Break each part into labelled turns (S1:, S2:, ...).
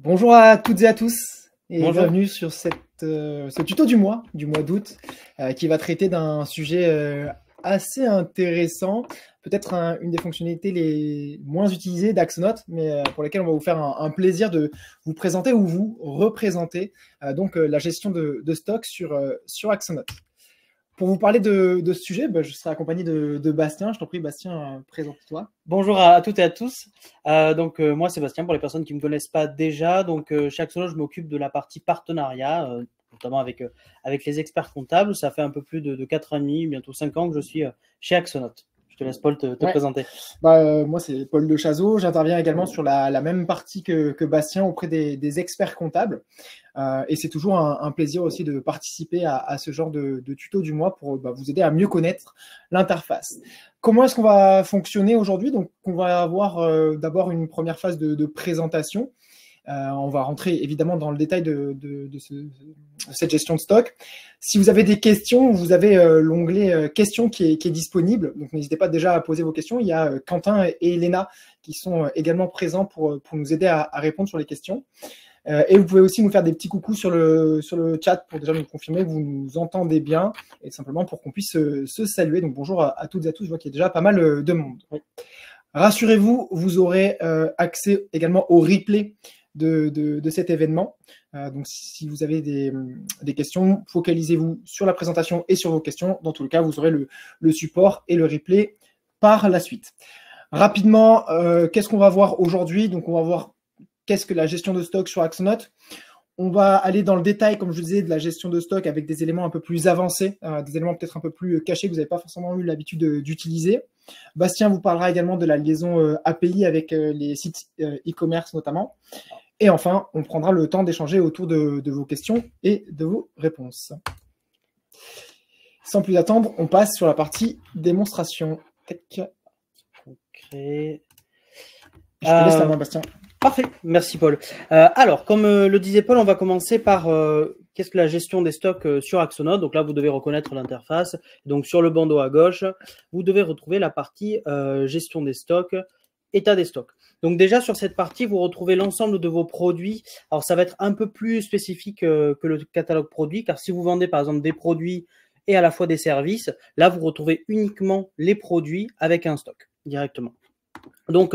S1: Bonjour à toutes et à tous et
S2: Bonjour.
S1: bienvenue sur ce tuto du mois d'août, qui va traiter d'un sujet assez intéressant, peut-être une des fonctionnalités les moins utilisées d'Axonote, mais pour lesquelles on va vous faire un plaisir de vous présenter ou vous représenter la gestion de stock sur Axonote. Pour vous parler de ce sujet, je serai accompagné de Bastien. Je t'en prie, Bastien, présente-toi.
S2: Bonjour à toutes et à tous. Moi, Sébastien, pour les personnes qui ne me connaissent pas déjà. Chez Axonote, je m'occupe de la partie partenariat, notamment avec les experts comptables. Ça fait un peu plus de 4 ans et demi, bientôt 5 ans que je suis chez Axonote. Je te laisse, Paul, te présenter.
S1: Moi, c'est Paul de Chazot. J'interviens également sur la même partie que Bastien auprès des experts comptables. Et c'est toujours un plaisir aussi de participer à ce genre de tuto du mois pour vous aider à mieux connaître l'interface. Comment est-ce qu'on va fonctionner aujourd'hui? Donc, on va avoir d'abord une première phase de présentation. On va rentrer évidemment dans le détail de cette gestion de stock. Si vous avez des questions, vous avez l'onglet questions qui est disponible. Donc, n'hésitez pas déjà à poser vos questions. Il y a Quentin et Elena qui sont également présents pour nous aider à répondre sur les questions. Et vous pouvez aussi nous faire des petits coucous sur le chat pour déjà nous confirmer que vous nous entendez bien et simplement pour qu'on puisse se saluer. Donc, bonjour à toutes et à tous. Je vois qu'il y a déjà pas mal de monde. Oui. Rassurez-vous, vous aurez accès également au replay de cet événement. Donc, si vous avez des questions, focalisez-vous sur la présentation et sur vos questions. Dans tout le cas, vous aurez le support et le replay par la suite. Rapidement, qu'est-ce qu'on va voir aujourd'hui? Donc, on va voir qu'est-ce que la gestion de stock sur Axonote. On va aller dans le détail, comme je vous disais, de la gestion de stock avec des éléments un peu plus avancés, des éléments peut-être un peu plus cachés que vous n'avez pas forcément eu l'habitude d'utiliser. Bastien vous parlera également de la liaison API avec les sites e-commerce notamment. Et enfin, on prendra le temps d'échanger autour de vos questions et de vos réponses. Sans plus attendre, on passe sur la partie démonstration.
S2: Concret.
S1: Je te laisse la main, Bastien.
S2: Parfait, merci Paul. Alors, comme le disait Paul, on va commencer par qu'est-ce que la gestion des stocks sur Axonote. Donc là, vous devez reconnaître l'interface. Donc sur le bandeau à gauche, vous devez retrouver la partie gestion des stocks, état des stocks. Donc déjà sur cette partie, vous retrouvez l'ensemble de vos produits. Alors ça va être un peu plus spécifique que le catalogue produit, car si vous vendez par exemple des produits et à la fois des services, là vous retrouvez uniquement les produits avec un stock directement. Donc,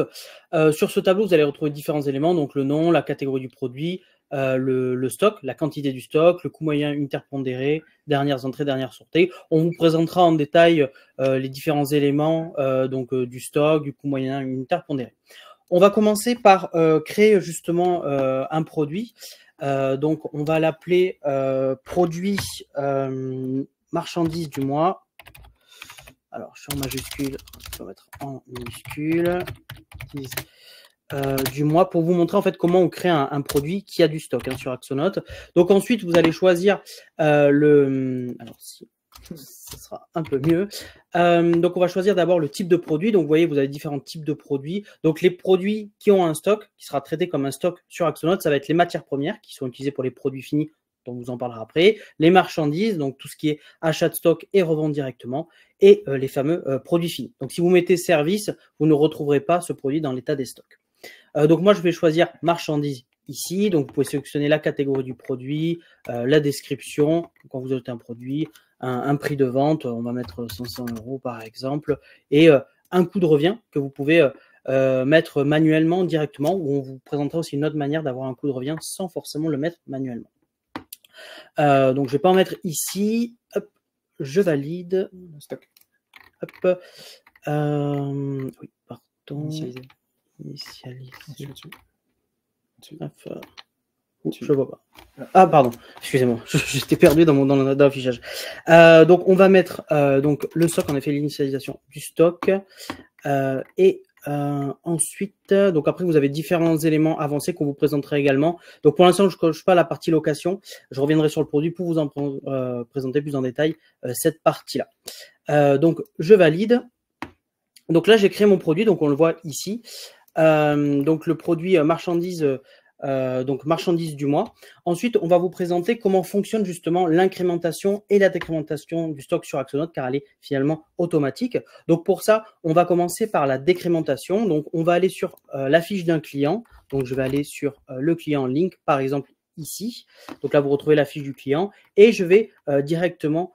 S2: sur ce tableau, vous allez retrouver différents éléments, donc le nom, la catégorie du produit, le stock, la quantité du stock, le coût moyen interpondéré, dernières entrées, dernières sorties. On vous présentera en détail les différents éléments du stock, du coût moyen interpondéré. On va commencer par créer justement un produit. Donc, on va l'appeler produit marchandise du mois. Alors, je suis en majuscule, je vais mettre en minuscule, du mois pour vous montrer en fait comment on crée un produit qui a du stock sur Axonote. Donc ensuite, vous allez choisir alors si ça sera un peu mieux. Donc on va choisir d'abord le type de produit. Donc vous voyez, vous avez différents types de produits. Donc les produits qui ont un stock, qui sera traité comme un stock sur Axonote, ça va être les matières premières qui sont utilisées pour les produits finis, dont on vous en parlera après, les marchandises, donc tout ce qui est achat de stock et revente directement, et les fameux produits finis. Donc si vous mettez service, vous ne retrouverez pas ce produit dans l'état des stocks. Donc moi je vais choisir marchandises ici, donc vous pouvez sélectionner la catégorie du produit, la description, quand vous achetez un produit, un prix de vente, on va mettre 500 € par exemple, et un coût de revient que vous pouvez mettre manuellement directement, ou on vous présentera aussi une autre manière d'avoir un coût de revient sans forcément le mettre manuellement. Donc je vais pas en mettre ici. Hop, je valide.
S1: Stock.
S2: Hop. Oui, pardon. Initialiser. Je vois pas. Ah pardon, excusez-moi, j'étais perdu dans l'affichage. Donc on va mettre donc le stock, en effet l'initialisation du stock et ensuite, donc après vous avez différents éléments avancés qu'on vous présenterait également. Donc pour l'instant je ne coche pas la partie location, je reviendrai sur le produit pour vous en présenter plus en détail cette partie-là. Donc je valide. Donc là j'ai créé mon produit, donc on le voit ici. Donc le produit marchandise donc marchandises du mois. Ensuite, on va vous présenter comment fonctionne justement l'incrémentation et la décrémentation du stock sur Axonote, car elle est finalement automatique. Donc pour ça, on va commencer par la décrémentation. Donc on va aller sur la fiche d'un client. Donc je vais aller sur le client link, par exemple ici. Donc là, vous retrouvez la fiche du client et je vais directement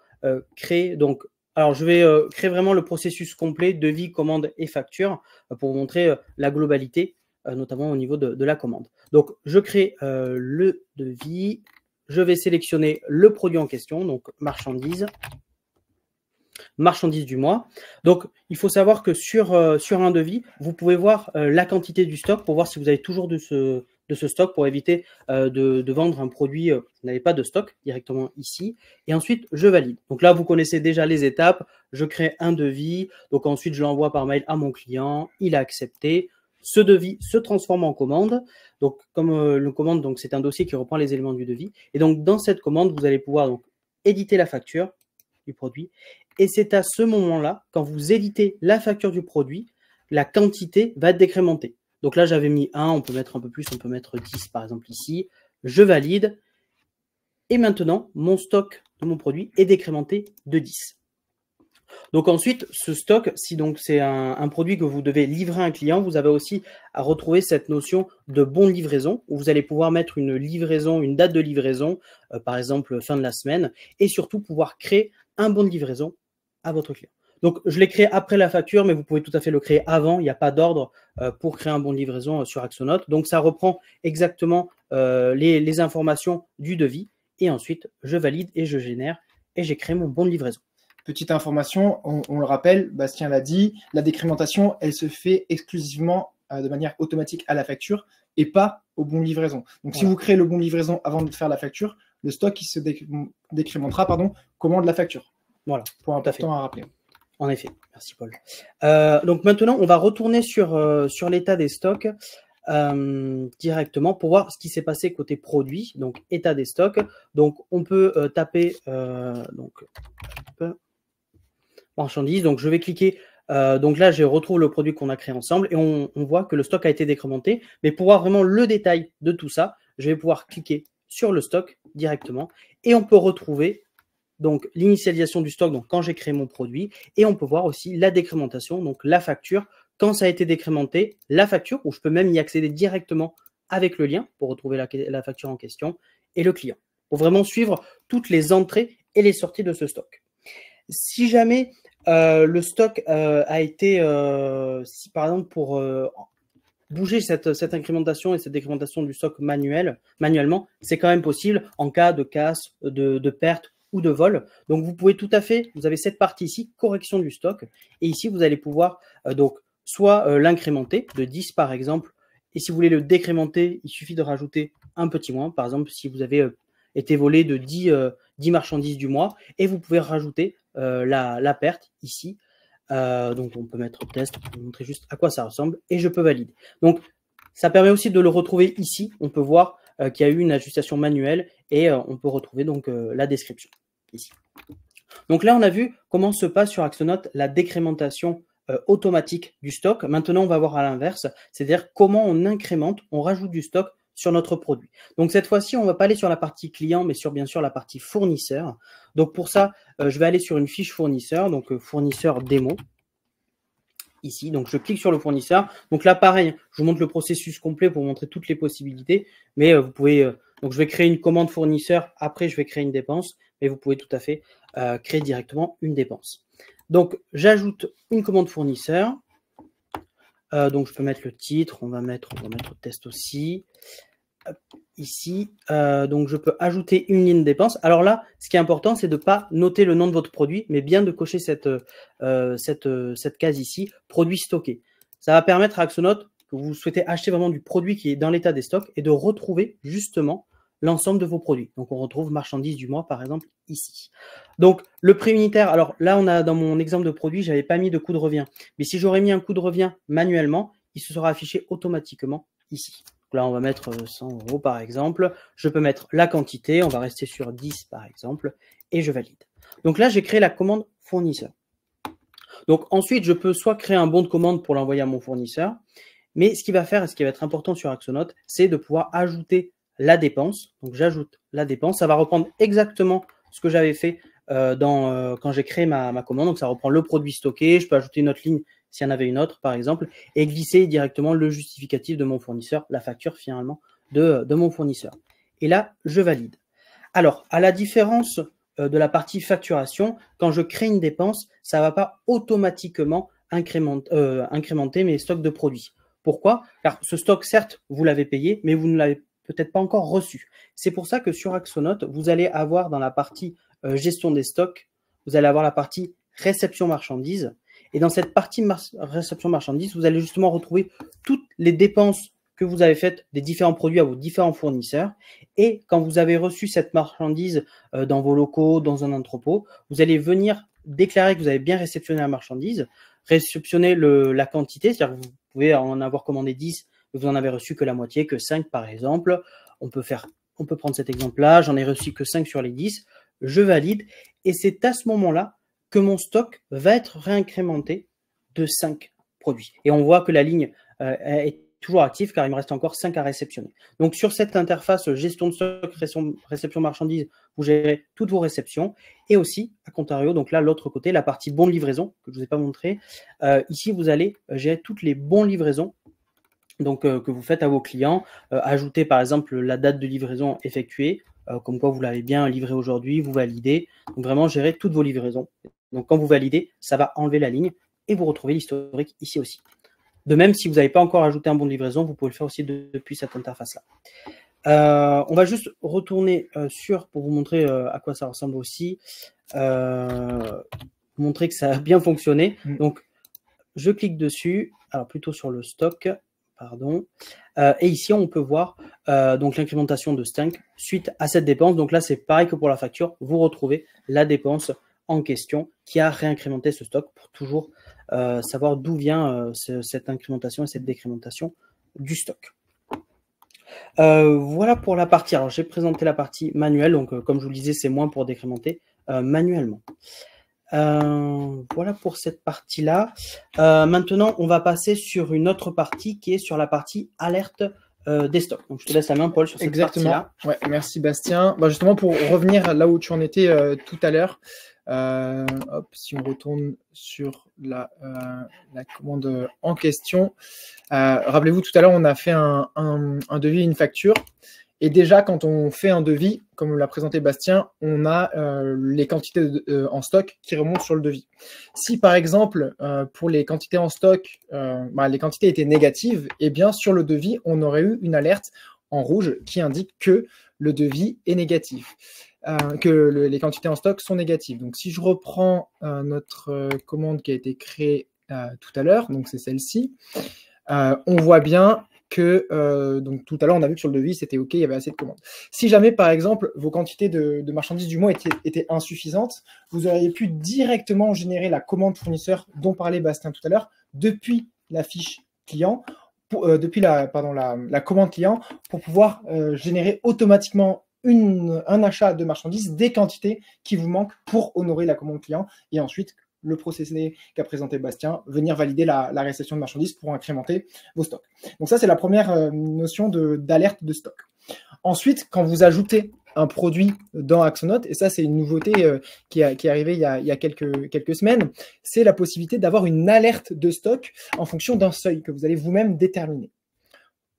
S2: créer. Donc, alors je vais créer vraiment le processus complet, devis, commande et facture pour vous montrer la globalité, notamment au niveau de la commande. Donc, je crée le devis. Je vais sélectionner le produit en question, donc marchandises du mois. Donc, il faut savoir que sur un devis, vous pouvez voir la quantité du stock pour voir si vous avez toujours de ce stock pour éviter de vendre un produit vous n'avez pas de stock directement ici. Et ensuite, je valide. Donc là, vous connaissez déjà les étapes. Je crée un devis. Donc ensuite, je l'envoie par mail à mon client. Il a accepté. Ce devis se transforme en commande. Donc, comme le commande, donc c'est un dossier qui reprend les éléments du devis. Et donc, dans cette commande, vous allez pouvoir donc éditer la facture du produit. Et c'est à ce moment-là, quand vous éditez la facture du produit, la quantité va être décrémentée. Donc là, j'avais mis 1, on peut mettre un peu plus, on peut mettre 10 par exemple ici. Je valide. Et maintenant, mon stock de mon produit est décrémenté de 10. Donc ensuite, ce stock, si donc c'est un produit que vous devez livrer à un client, vous avez aussi à retrouver cette notion de bon de livraison, où vous allez pouvoir mettre une livraison, une date de livraison, par exemple fin de la semaine, et surtout pouvoir créer un bon de livraison à votre client. Donc, je l'ai créé après la facture, mais vous pouvez tout à fait le créer avant. Il n'y a pas d'ordre pour créer un bon de livraison sur Axonote. Donc, ça reprend exactement les informations du devis. Et ensuite, je valide et je génère et j'ai créé mon bon de livraison.
S1: Petite information, on le rappelle, Bastien l'a dit, la décrémentation, elle se fait exclusivement de manière automatique à la facture et pas au bon de livraison. Donc, voilà. Si vous créez le bon de livraison avant de faire la facture, le stock qui se décrémentera, commande la facture.
S2: Voilà.
S1: Point important à rappeler.
S2: En effet, merci Paul. Donc maintenant, on va retourner sur l'état des stocks directement pour voir ce qui s'est passé côté produit, donc état des stocks. Donc on peut taper marchandises. Donc je vais cliquer. Donc là, je retrouve le produit qu'on a créé ensemble et on voit que le stock a été décrémenté. Mais pour voir vraiment le détail de tout ça, je vais pouvoir cliquer sur le stock directement et on peut retrouver donc l'initialisation du stock, donc quand j'ai créé mon produit, et on peut voir aussi la décrémentation, donc la facture, quand ça a été décrémenté, la facture, où je peux même y accéder directement avec le lien pour retrouver la facture en question, et le client, pour vraiment suivre toutes les entrées et les sorties de ce stock. Si jamais le stock a été, si par exemple pour bouger cette incrémentation et cette décrémentation du stock manuellement, c'est quand même possible en cas de casse, de perte, ou de vol. Donc, vous pouvez tout à fait, vous avez cette partie ici, correction du stock. Et ici, vous allez pouvoir donc soit l'incrémenter de 10 par exemple. Et si vous voulez le décrémenter, il suffit de rajouter un petit moins. Par exemple, si vous avez été volé de 10 marchandises du mois et vous pouvez rajouter la perte ici. Donc, on peut mettre test pour vous montrer juste à quoi ça ressemble et je peux valider. Donc, ça permet aussi de le retrouver ici. On peut voir qu'il y a eu une ajustation manuelle et on peut retrouver donc la description ici. Donc là, on a vu comment se passe sur Axonote la décrémentation automatique du stock. Maintenant, on va voir à l'inverse, c'est-à-dire comment on incrémente, on rajoute du stock sur notre produit. Donc cette fois-ci, on ne va pas aller sur la partie client, mais sur bien sûr la partie fournisseur. Donc pour ça, je vais aller sur une fiche fournisseur, donc fournisseur démo. Ici, donc je clique sur le fournisseur. Donc là, pareil, je vous montre le processus complet pour montrer toutes les possibilités. Mais vous pouvez, donc je vais créer une commande fournisseur. Après, je vais créer une dépense. Mais vous pouvez tout à fait créer directement une dépense. Donc, j'ajoute une commande fournisseur. Donc, je peux mettre le titre. On va mettre test aussi. Hop, ici, donc je peux ajouter une ligne dépense. Alors là, ce qui est important, c'est de ne pas noter le nom de votre produit, mais bien de cocher cette case ici, produit stocké. Ça va permettre à Axonote que vous souhaitez acheter vraiment du produit qui est dans l'état des stocks et de retrouver justement l'ensemble de vos produits. Donc, on retrouve marchandises du mois, par exemple, ici. Donc, le prix unitaire, alors là, on a dans mon exemple de produit, je n'avais pas mis de coût de revient. Mais si j'aurais mis un coût de revient manuellement, il se sera affiché automatiquement ici. Là, on va mettre 100 € par exemple. Je peux mettre la quantité. On va rester sur 10 par exemple. Et je valide. Donc là, j'ai créé la commande fournisseur. Donc ensuite, je peux soit créer un bon de commande pour l'envoyer à mon fournisseur. Mais ce qu'il va faire, et ce qui va être important sur Axonote, c'est de pouvoir ajouter la dépense. Donc j'ajoute la dépense, ça va reprendre exactement ce que j'avais fait quand j'ai créé ma commande. Donc ça reprend le produit stocké, je peux ajouter une autre ligne s'il y en avait une autre par exemple, et glisser directement le justificatif de mon fournisseur, la facture finalement de mon fournisseur. Et là, je valide. Alors, à la différence de la partie facturation, quand je crée une dépense, ça ne va pas automatiquement incrémenter mes stocks de produits. Pourquoi? Car ce stock, certes, vous l'avez payé, mais vous ne l'avez peut-être pas encore reçu. C'est pour ça que sur Axonote, vous allez avoir dans la partie gestion des stocks, vous allez avoir la partie réception marchandises. Et dans cette partie réception marchandises, vous allez justement retrouver toutes les dépenses que vous avez faites des différents produits à vos différents fournisseurs. Et quand vous avez reçu cette marchandise dans vos locaux, dans un entrepôt, vous allez venir déclarer que vous avez bien réceptionné la marchandise, réceptionner la quantité, c'est-à-dire que vous pouvez en avoir commandé 10, mais vous n'en avez reçu que la moitié, que 5 par exemple. On peut prendre cet exemple-là, j'en ai reçu que 5 sur les 10, je valide, et c'est à ce moment-là que mon stock va être réincrémenté de 5 produits. Et on voit que la ligne est toujours active car il me reste encore 5 à réceptionner. Donc sur cette interface gestion de stock, réception marchandises, vous gérez toutes vos réceptions et aussi, à contrario, donc là l'autre côté, la partie bons de livraison que je ne vous ai pas montré, ici vous allez gérer toutes les bons livraisons donc, que vous faites à vos clients, ajouter par exemple la date de livraison effectuée, comme quoi vous l'avez bien livré aujourd'hui, vous validez, donc vraiment gérer toutes vos livraisons. Donc quand vous validez, ça va enlever la ligne et vous retrouvez l'historique ici aussi. De même, si vous n'avez pas encore ajouté un bon de livraison, vous pouvez le faire aussi depuis cette interface-là. On va juste retourner pour vous montrer à quoi ça ressemble aussi, montrer que ça a bien fonctionné. Donc, je clique dessus, alors plutôt sur le stock, pardon, et ici on peut voir donc l'incrémentation de 5 suite à cette dépense. Donc là, c'est pareil que pour la facture, vous retrouvez la dépense en question qui a réincrémenté ce stock pour toujours savoir d'où vient cette incrémentation et cette décrémentation du stock. Voilà pour la partie. Alors, j'ai présenté la partie manuelle, donc comme je vous le disais, c'est moins pour décrémenter manuellement. Voilà pour cette partie-là. Maintenant, on va passer sur une autre partie qui est sur la partie alerte des stocks. Donc, je te laisse la main, Paul, sur cette partie-là.
S1: Ouais, merci, Bastien. Bah, justement, pour revenir là où tu en étais tout à l'heure, si on retourne sur la commande en question, rappelez-vous, tout à l'heure, on a fait un devis et une facture. Et déjà, quand on fait un devis, comme l'a présenté Bastien, on a les quantités en stock qui remontent sur le devis. Si par exemple, pour les quantités en stock, les quantités étaient négatives, eh bien sur le devis, on aurait eu une alerte en rouge qui indique que le devis est négatif, que les quantités en stock sont négatives. Donc si je reprends notre commande qui a été créée tout à l'heure, donc c'est celle-ci, on voit bien que donc tout à l'heure on a vu que sur le devis c'était ok, il y avait assez de commandes. Si jamais par exemple vos quantités de marchandises du mois étaient insuffisantes, vous auriez pu directement générer la commande fournisseur dont parlait Bastien tout à l'heure depuis la fiche client, depuis la commande client, pour pouvoir générer automatiquement un achat de marchandises des quantités qui vous manquent pour honorer la commande client et ensuite le procédé qu'a présenté Bastien, venir valider la réception de marchandises pour incrémenter vos stocks. Donc ça, c'est la première notion d'alerte de stock. Ensuite, quand vous ajoutez un produit dans Axonote, et ça, c'est une nouveauté qui est arrivée il y a quelques semaines, c'est la possibilité d'avoir une alerte de stock en fonction d'un seuil que vous allez vous-même déterminer.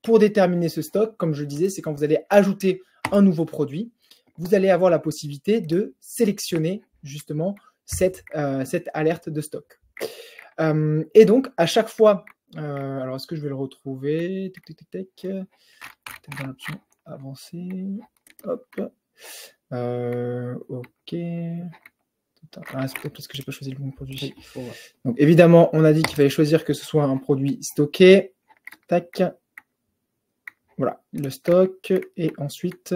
S1: Pour déterminer ce stock, comme je le disais, c'est quand vous allez ajouter un nouveau produit, vous allez avoir la possibilité de sélectionner justement cette alerte de stock. Et donc, à chaque fois, alors est-ce que je vais le retrouver? Peut-être dans l'option avancer. Hop. Ok. C'est peut-être parce que j'ai pas choisi le bon produit. Donc, évidemment, on a dit qu'il fallait choisir que ce soit un produit stocké. Tac. Voilà, le stock. Et ensuite...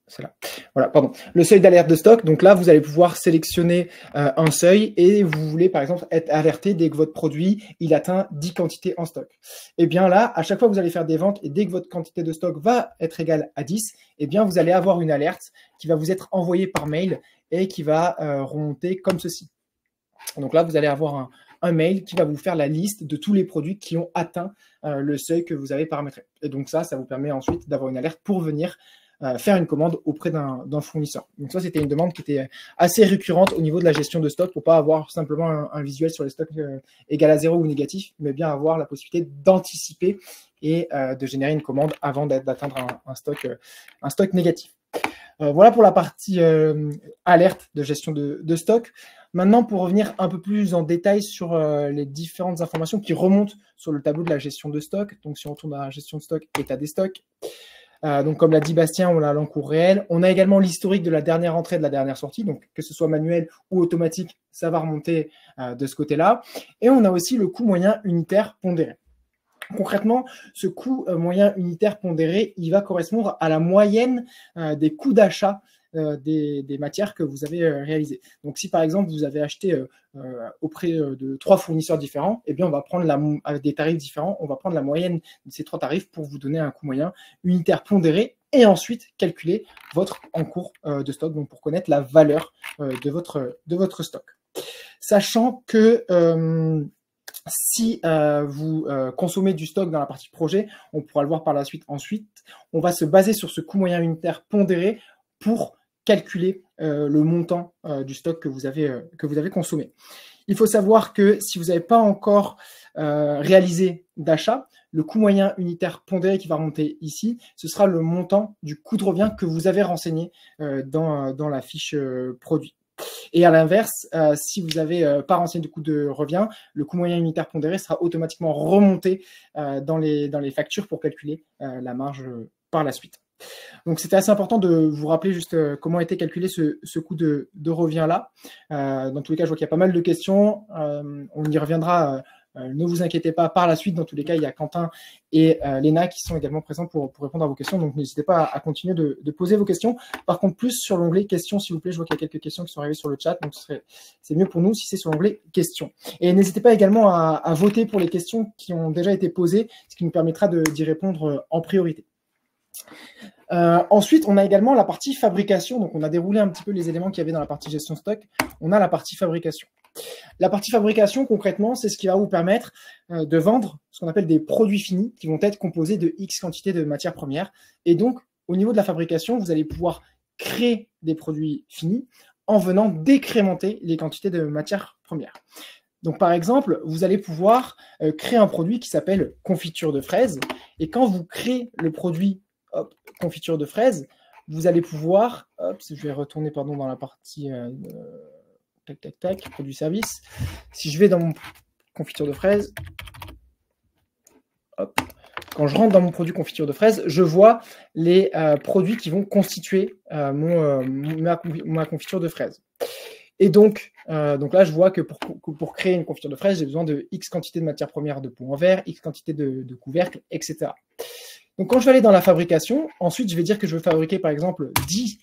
S1: c'est là. Voilà, pardon. Le seuil d'alerte de stock. Donc là, vous allez pouvoir sélectionner un seuil et vous voulez, par exemple, être alerté dès que votre produit, il atteint 10 quantités en stock. Et bien là, à chaque fois que vous allez faire des ventes et dès que votre quantité de stock va être égale à 10, eh bien, vous allez avoir une alerte qui va vous être envoyée par mail et qui va remonter comme ceci. Donc là, vous allez avoir un mail qui va vous faire la liste de tous les produits qui ont atteint le seuil que vous avez paramétré. Et donc ça vous permet ensuite d'avoir une alerte pour venir faire une commande auprès d'un fournisseur. Donc ça, c'était une demande qui était assez récurrente au niveau de la gestion de stock pour pas avoir simplement un visuel sur les stocks égal à 0 ou négatif, mais bien avoir la possibilité d'anticiper et de générer une commande avant d'atteindre un stock négatif. Voilà pour la partie alerte de gestion de stock. Maintenant, pour revenir un peu plus en détail sur les différentes informations qui remontent sur le tableau de la gestion de stock. Donc, si on retourne à la gestion de stock, état des stocks. Donc, comme l'a dit Bastien, on a l'encours réel. On a également l'historique de la dernière entrée, de la dernière sortie. Donc, que ce soit manuel ou automatique, ça va remonter de ce côté-là. Et on a aussi le coût moyen unitaire pondéré. Concrètement, ce coût moyen unitaire pondéré, il va correspondre à la moyenne des coûts d'achat des matières que vous avez réalisées. Donc, si par exemple, vous avez acheté auprès de 3 fournisseurs différents, eh bien, on va prendre avec des tarifs différents, on va prendre la moyenne de ces 3 tarifs pour vous donner un coût moyen unitaire pondéré et ensuite calculer votre encours de stock, donc pour connaître la valeur de votre stock. Sachant que si vous consommez du stock dans la partie projet, on pourra le voir par la suite. Ensuite, on va se baser sur ce coût moyen unitaire pondéré pour calculer le montant du stock que vous avez consommé. Il faut savoir que si vous n'avez pas encore réalisé d'achat, le coût moyen unitaire pondéré qui va remonter ici, ce sera le montant du coût de revient que vous avez renseigné dans la fiche produit. Et à l'inverse, si vous n'avez pas renseigné de coût de revient, le coût moyen unitaire pondéré sera automatiquement remonté dans les factures pour calculer la marge par la suite. Donc, c'était assez important de vous rappeler juste comment était calculé ce coût de revient-là. Dans tous les cas, je vois qu'il y a pas mal de questions. On y reviendra. Ne vous inquiétez pas, par la suite, dans tous les cas, il y a Quentin et Léna qui sont également présents pour répondre à vos questions. Donc, n'hésitez pas à continuer de poser vos questions. Par contre, plus sur l'onglet questions, s'il vous plaît. Je vois qu'il y a quelques questions qui sont arrivées sur le chat. Donc, c'est mieux pour nous si c'est sur l'onglet questions. Et n'hésitez pas également à voter pour les questions qui ont déjà été posées, ce qui nous permettra d'y répondre en priorité. Ensuite, on a également la partie fabrication. Donc, on a déroulé un petit peu les éléments qu'il y avait dans la partie gestion stock. On a la partie fabrication. La partie fabrication, concrètement, c'est ce qui va vous permettre de vendre ce qu'on appelle des produits finis qui vont être composés de X quantité de matières premières. Et donc, au niveau de la fabrication, vous allez pouvoir créer des produits finis en venant décrémenter les quantités de matières premières. Donc, par exemple, vous allez pouvoir créer un produit qui s'appelle confiture de fraises. Et quand vous créez le produit confiture de fraises, vous allez pouvoir, je vais retourner dans la partie produit service. Si je vais dans mon confiture de fraises, quand je rentre dans mon produit confiture de fraises, je vois les produits qui vont constituer ma confiture de fraises. Et donc là, je vois que pour créer une confiture de fraises, j'ai besoin de X quantité de matières premières de pot en verre, X quantité de couvercles, etc. Donc, quand je vais aller dans la fabrication, ensuite, je vais dire que je veux fabriquer, par exemple, 10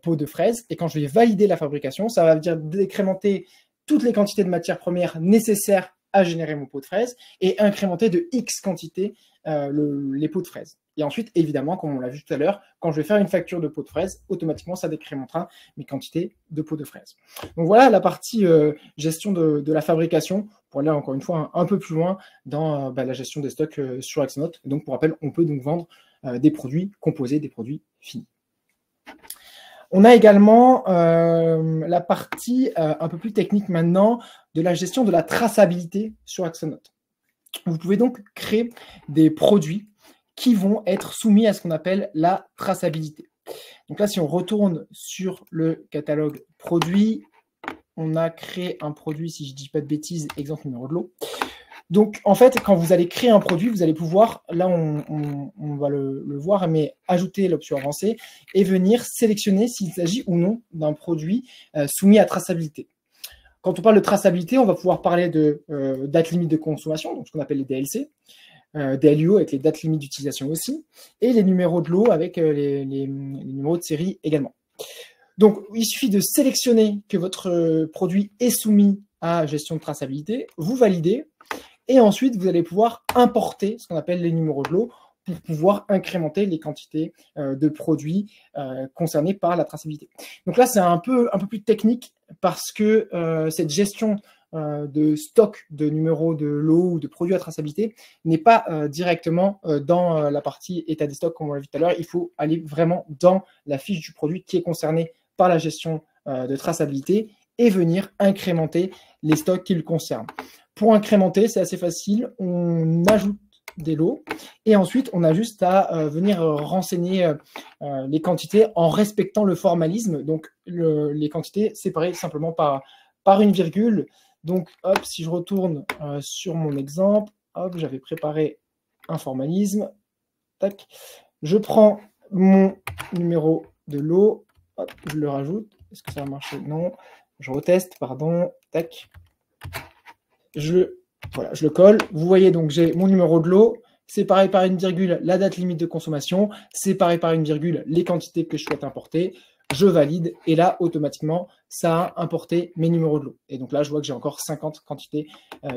S1: pots de fraises. Et quand je vais valider la fabrication, ça va dire décrémenter toutes les quantités de matières premières nécessaires à générer mon pot de fraises et incrémenter de X quantité les pots de fraises. Et ensuite, évidemment, comme on l'a vu tout à l'heure, quand je vais faire une facture de pots de fraises, automatiquement, ça décrémentera mes quantités de pots de fraises. Donc voilà la partie gestion de la fabrication pour aller encore une fois un peu plus loin dans la gestion des stocks sur Axonote. Donc pour rappel, on peut donc vendre des produits composés, des produits finis. On a également la partie un peu plus technique maintenant de la gestion de la traçabilité sur Axonote. Vous pouvez donc créer des produits qui vont être soumis à ce qu'on appelle la traçabilité. Donc là, si on retourne sur le catalogue produit, on a créé un produit, si je ne dis pas de bêtises, exemple numéro de lot. Donc, en fait, quand vous allez créer un produit, vous allez pouvoir, là, on va le voir, mais ajouter l'option avancée et venir sélectionner s'il s'agit ou non d'un produit soumis à traçabilité. Quand on parle de traçabilité, on va pouvoir parler de date limite de consommation, donc ce qu'on appelle les DLC, des LUO avec les dates limites d'utilisation aussi, et les numéros de lot avec les numéros de série également. Donc, il suffit de sélectionner que votre produit est soumis à gestion de traçabilité, vous validez, et ensuite, vous allez pouvoir importer ce qu'on appelle les numéros de lot pour pouvoir incrémenter les quantités de produits concernés par la traçabilité. Donc là, c'est un peu plus technique parce que cette gestion de stock de numéros de lot ou de produits à traçabilité n'est pas directement dans la partie état des stocks, comme on l'a vu tout à l'heure. Il faut aller vraiment dans la fiche du produit qui est concernée par la gestion de traçabilité et venir incrémenter les stocks qui le concernent. Pour incrémenter, c'est assez facile. On ajoute des lots et ensuite, on a juste à venir renseigner les quantités en respectant le formalisme. Donc, les quantités séparées simplement par une virgule. Donc, hop, si je retourne sur mon exemple, hop, j'avais préparé un formalisme. Tac. Je prends mon numéro de lot, hop, je le rajoute. Est-ce que ça va marcher? Non. Je reteste, pardon. Tac. Voilà, je le colle. Vous voyez donc j'ai mon numéro de lot, séparé par une virgule la date limite de consommation, séparé par une virgule les quantités que je souhaite importer. Je valide et là, automatiquement, ça a importé mes numéros de lot. Et donc là, je vois que j'ai encore 50 quantités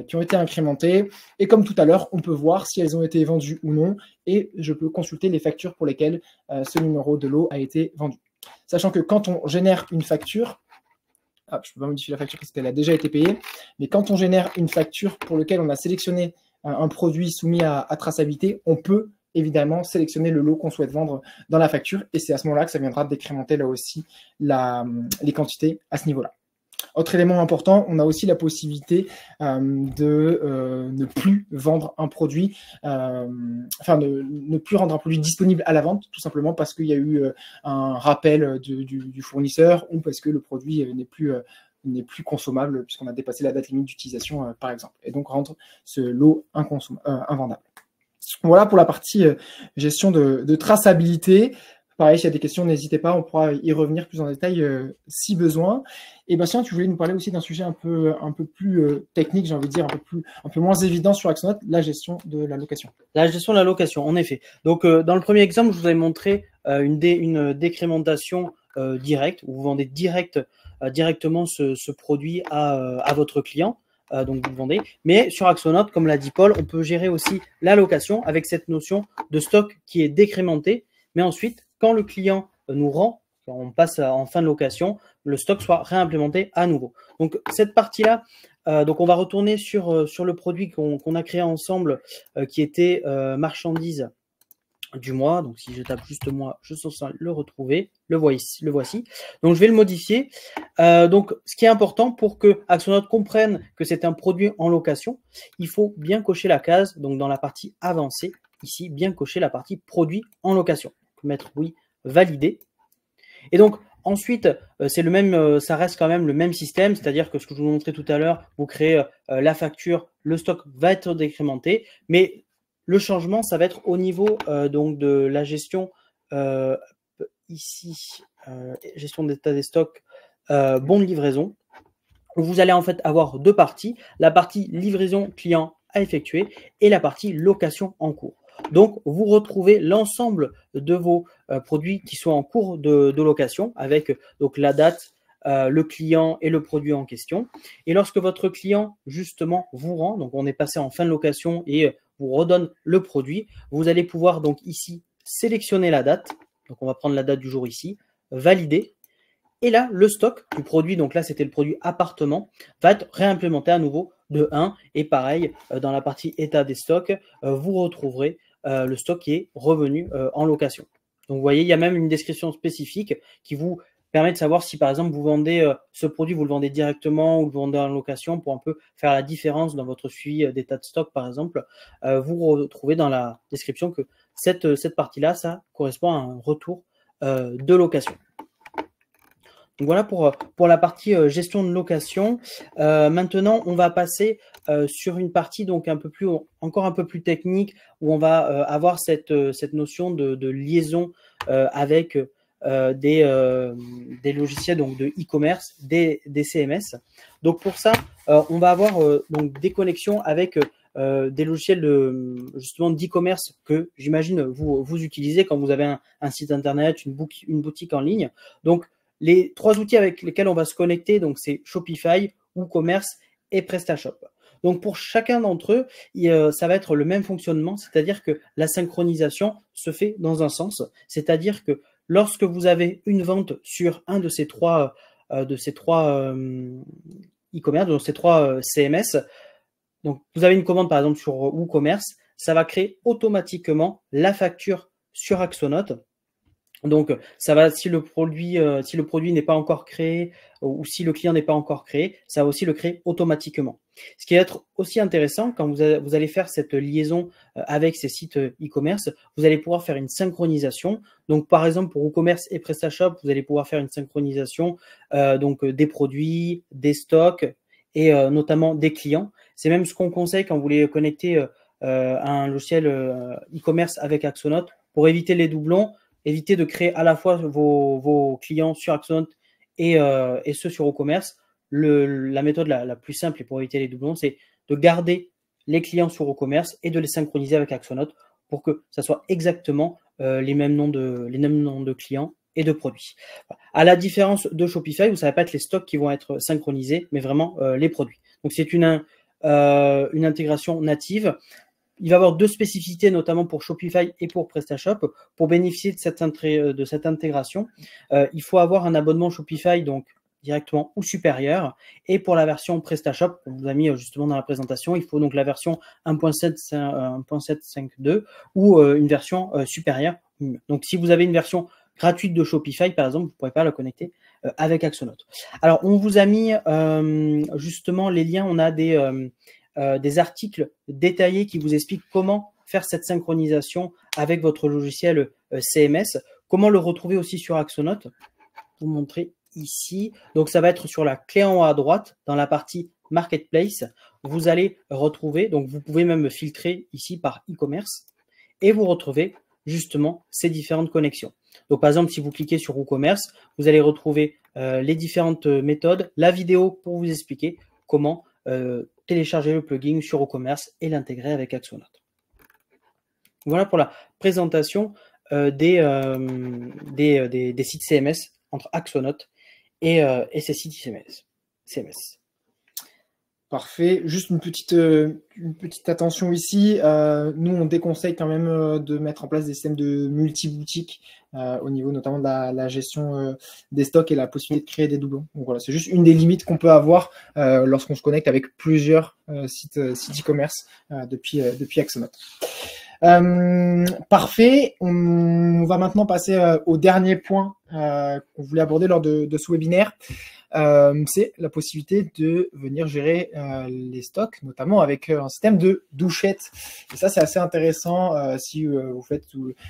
S1: qui ont été incrémentées. Et comme tout à l'heure, on peut voir si elles ont été vendues ou non. Et je peux consulter les factures pour lesquelles ce numéro de lot a été vendu. Sachant que quand on génère une facture, je ne peux pas modifier la facture parce qu'elle a déjà été payée, mais quand on génère une facture pour laquelle on a sélectionné un produit soumis à traçabilité, on peut évidemment sélectionner le lot qu'on souhaite vendre dans la facture et c'est à ce moment-là que ça viendra décrémenter là aussi les quantités à ce niveau-là. Autre élément important, on a aussi la possibilité de ne plus vendre un produit, ne plus rendre un produit disponible à la vente, tout simplement parce qu'il y a eu un rappel du fournisseur ou parce que le produit n'est plus consommable puisqu'on a dépassé la date limite d'utilisation, par exemple. Et donc rendre ce lot invendable. Voilà pour la partie gestion de traçabilité. Pareil, s'il y a des questions, n'hésitez pas, on pourra y revenir plus en détail si besoin. Et Bastien, tu voulais nous parler aussi d'un sujet un peu plus technique, j'ai envie de dire, un peu moins évident sur Axonote, la gestion de la location.
S2: La gestion de la location, en effet. Donc, dans le premier exemple, je vous avais montré une décrémentation directe, où vous vendez directement ce produit à votre client. Donc, vous le vendez. Mais sur Axonote, comme l'a dit Paul, on peut gérer aussi la location avec cette notion de stock qui est décrémenté. Mais ensuite, quand le client nous rend, quand on passe en fin de location, le stock soit réimplémenté à nouveau. Donc, cette partie-là, donc on va retourner sur le produit qu'on a créé ensemble qui était marchandise du mois. Donc, si je tape juste moi, je suis censé le retrouver. Le voici. Donc, je vais le modifier. Donc, ce qui est important pour que Axonote comprenne que c'est un produit en location, il faut bien cocher la case. Donc, dans la partie avancée, ici, bien cocher la partie produit en location. Mettre oui, valider. Et donc, ensuite, c'est le même, ça reste quand même le même système, c'est-à-dire que ce que je vous montrais tout à l'heure, vous créez la facture, le stock va être décrémenté, mais le changement, ça va être au niveau donc de la gestion ici, gestion d'état des stocks, bon de livraison. Vous allez en fait avoir deux parties, la partie livraison client à effectuer et la partie location en cours. Donc, vous retrouvez l'ensemble de vos produits qui sont en cours de location avec donc la date, le client et le produit en question. Et lorsque votre client, justement, vous rend, donc on est passé en fin de location et vous redonne le produit, vous allez pouvoir donc ici sélectionner la date. Donc, on va prendre la date du jour ici, valider. Et là, le stock du produit, donc là, c'était le produit appartement, va être réimplémenté à nouveau de 1. Et pareil, dans la partie état des stocks, vous retrouverez le stock qui est revenu en location. Donc, vous voyez, il y a même une description spécifique qui vous permet de savoir si, par exemple, vous vendez ce produit, vous le vendez directement ou vous le vendez en location pour un peu faire la différence dans votre suivi d'état de stock, par exemple. Vous retrouvez dans la description que cette partie-là, ça correspond à un retour de location. Donc voilà pour la partie gestion de location. Maintenant, on va passer sur une partie donc encore un peu plus technique où on va avoir cette notion de liaison avec des logiciels donc de e-commerce, des CMS. Donc pour ça, on va avoir donc des connexions avec des logiciels justement d'e-commerce que j'imagine vous utilisez quand vous avez un site internet, une boutique en ligne. Donc les trois outils avec lesquels on va se connecter, donc c'est Shopify, WooCommerce et PrestaShop. Donc pour chacun d'entre eux, ça va être le même fonctionnement, c'est-à-dire que la synchronisation se fait dans un sens, c'est-à-dire que lorsque vous avez une vente sur un de ces trois e-commerce, donc ces 3 CMS. Donc, vous avez une commande, par exemple, sur WooCommerce, ça va créer automatiquement la facture sur Axonote. Donc, ça va, si le produit n'est pas encore créé ou si le client n'est pas encore créé, ça va aussi le créer automatiquement. Ce qui va être aussi intéressant quand vous allez faire cette liaison avec ces sites e-commerce, vous allez pouvoir faire une synchronisation. Donc, par exemple, pour WooCommerce et PrestaShop, vous allez pouvoir faire une synchronisation donc des produits, des stocks et notamment des clients. C'est même ce qu'on conseille quand vous voulez connecter un logiciel e-commerce avec Axonote pour éviter les doublons. Évitez de créer à la fois vos clients sur Axonote et ceux sur WooCommerce. La méthode la plus simple et pour éviter les doublons, c'est de garder les clients sur WooCommerce et de les synchroniser avec Axonote pour que ça soit exactement les mêmes noms de clients et de produits. À la différence de Shopify, où ça ne va pas être les stocks qui vont être synchronisés, mais vraiment les produits. Donc, c'est une intégration native. Il va y avoir 2 spécificités, notamment pour Shopify et pour PrestaShop. Pour bénéficier de cette intégration, il faut avoir un abonnement Shopify, donc directement ou supérieur. Et pour la version PrestaShop, on vous a mis justement dans la présentation, il faut donc la version 1.7.5.2 ou une version supérieure. Donc, si vous avez une version gratuite de Shopify, par exemple, vous ne pourrez pas la connecter avec Axonote. Alors, on vous a mis justement les liens. On a des articles détaillés qui vous expliquent comment faire cette synchronisation avec votre logiciel CMS, comment le retrouver aussi sur Axonote. Vous montrer ici. Donc, ça va être sur la clé en haut à droite, dans la partie Marketplace. Vous allez retrouver, donc vous pouvez même filtrer ici par e-commerce et vous retrouvez justement ces différentes connexions. Donc, par exemple, si vous cliquez sur WooCommerce, vous allez retrouver les différentes méthodes, la vidéo pour vous expliquer comment télécharger le plugin sur WooCommerce et l'intégrer avec Axonote. Voilà pour la présentation des sites CMS entre Axonote et ces sites CMS.
S1: Parfait. Juste une petite attention ici. Nous, on déconseille quand même de mettre en place des systèmes de multi-boutiques au niveau notamment de la gestion des stocks et la possibilité de créer des doublons. Donc voilà, c'est juste une des limites qu'on peut avoir lorsqu'on se connecte avec plusieurs sites e-commerce depuis Axonote. Parfait. On va maintenant passer au dernier point qu'on voulait aborder lors de ce webinaire. C'est la possibilité de venir gérer les stocks, notamment avec un système de douchette. Et ça, c'est assez intéressant si vous faites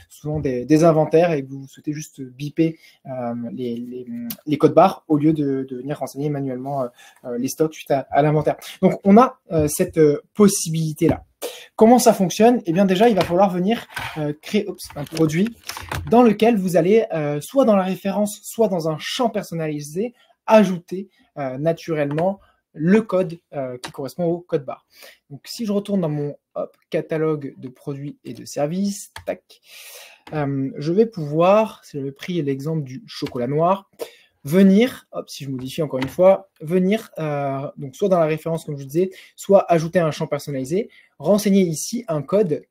S1: souvent des inventaires et que vous souhaitez juste biper les codes barres au lieu de venir renseigner manuellement les stocks suite à l'inventaire. Donc, on a cette possibilité-là. Comment ça fonctionne? Eh bien, déjà, il va falloir venir créer un produit dans lequel vous allez, soit dans la référence, soit dans un champ personnalisé, ajouter naturellement le code qui correspond au code barre. Donc, si je retourne dans mon catalogue de produits et de services, tac, je vais pouvoir, si j'avais pris l'exemple du chocolat noir, venir, si je modifie encore une fois, venir donc soit dans la référence comme je disais, soit ajouter un champ personnalisé, renseigner ici un code,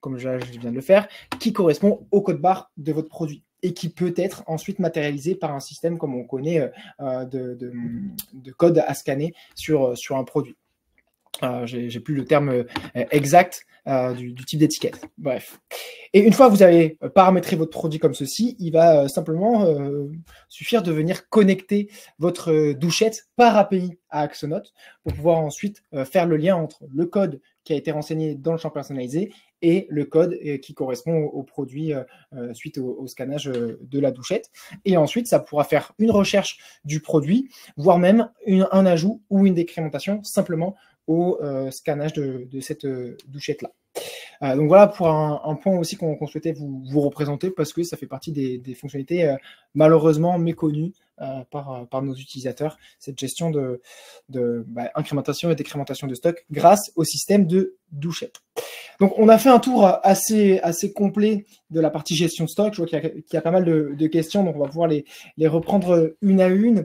S1: comme je viens de le faire, qui correspond au code barre de votre produit et qui peut être ensuite matérialisé par un système comme on connaît de code à scanner sur un produit. J'ai plus le terme exact du type d'étiquette. Bref. Et une fois que vous avez paramétré votre produit comme ceci, il va simplement suffire de venir connecter votre douchette par API à Axonote pour pouvoir ensuite faire le lien entre le code qui a été renseigné dans le champ personnalisé et le code qui correspond au produit suite au scannage de la douchette. Et ensuite, ça pourra faire une recherche du produit, voire même un ajout ou une décrémentation simplement au scannage de cette douchette-là. Donc voilà pour un point aussi qu'on souhaitait vous représenter parce que ça fait partie des fonctionnalités malheureusement méconnues par nos utilisateurs, cette gestion de incrémentation et décrémentation de stock grâce au système de douchette. Donc on a fait un tour assez complet de la partie gestion de stock. Je vois qu'il y a pas mal de questions, donc on va pouvoir les reprendre une à une.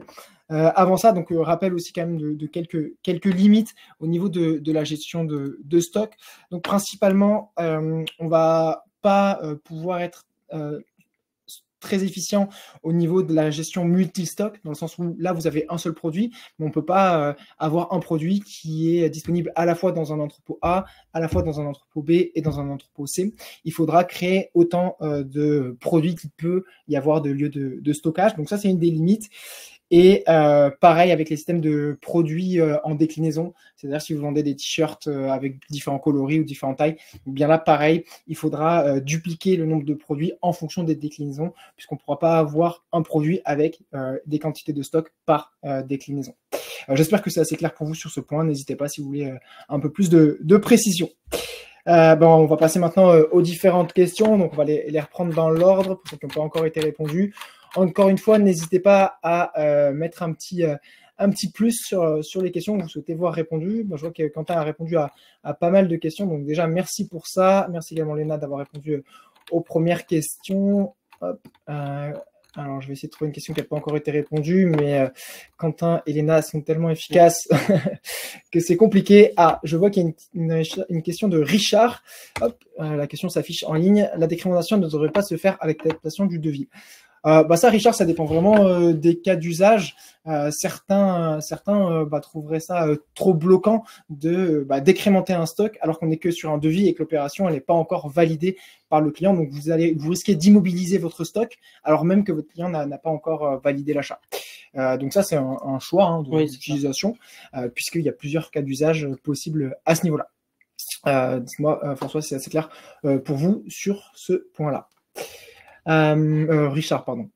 S1: Avant ça, donc rappel aussi quand même de quelques limites au niveau de la gestion de stock. Donc principalement, on va pas pouvoir être très efficient au niveau de la gestion multi-stock, dans le sens où là, vous avez un seul produit, mais on ne peut pas avoir un produit qui est disponible à la fois dans un entrepôt A, à la fois dans un entrepôt B et dans un entrepôt C. Il faudra créer autant de produits qu'il peut y avoir de lieux de stockage. Donc ça, c'est une des limites. Et pareil avec les systèmes de produits en déclinaison, c'est-à-dire si vous vendez des t-shirts avec différents coloris ou différentes tailles, bien là pareil, il faudra dupliquer le nombre de produits en fonction des déclinaisons, puisqu'on ne pourra pas avoir un produit avec des quantités de stock par déclinaison. J'espère que c'est assez clair pour vous sur ce point, n'hésitez pas si vous voulez un peu plus de précision. On va passer maintenant aux différentes questions, donc on va les reprendre dans l'ordre pour ceux qui n'ont pas encore été répondus. Encore une fois, n'hésitez pas à mettre un petit plus sur les questions que vous souhaitez voir répondues. Je vois que Quentin a répondu à pas mal de questions, donc déjà merci pour ça. Merci également Léna d'avoir répondu aux premières questions. Hop, alors je vais essayer de trouver une question qui n'a pas encore été répondue, mais Quentin et Léna sont tellement efficaces que c'est compliqué. Ah, je vois qu'il y a une question de Richard. Hop, la question s'affiche en ligne. La décrémentation ne devrait pas se faire avec l'adaptation du devis. Ça, Richard, ça dépend vraiment des cas d'usage. Certains trouveraient ça trop bloquant de décrémenter un stock alors qu'on n'est que sur un devis et que l'opération elle n'est pas encore validée par le client. Donc vous risquez d'immobiliser votre stock alors même que votre client n'a pas encore validé l'achat. Donc ça, c'est un choix d'utilisation puisqu'il y a plusieurs cas d'usage possibles à ce niveau-là. Dites-moi, François, si c'est assez clair pour vous sur ce point-là. Richard, pardon.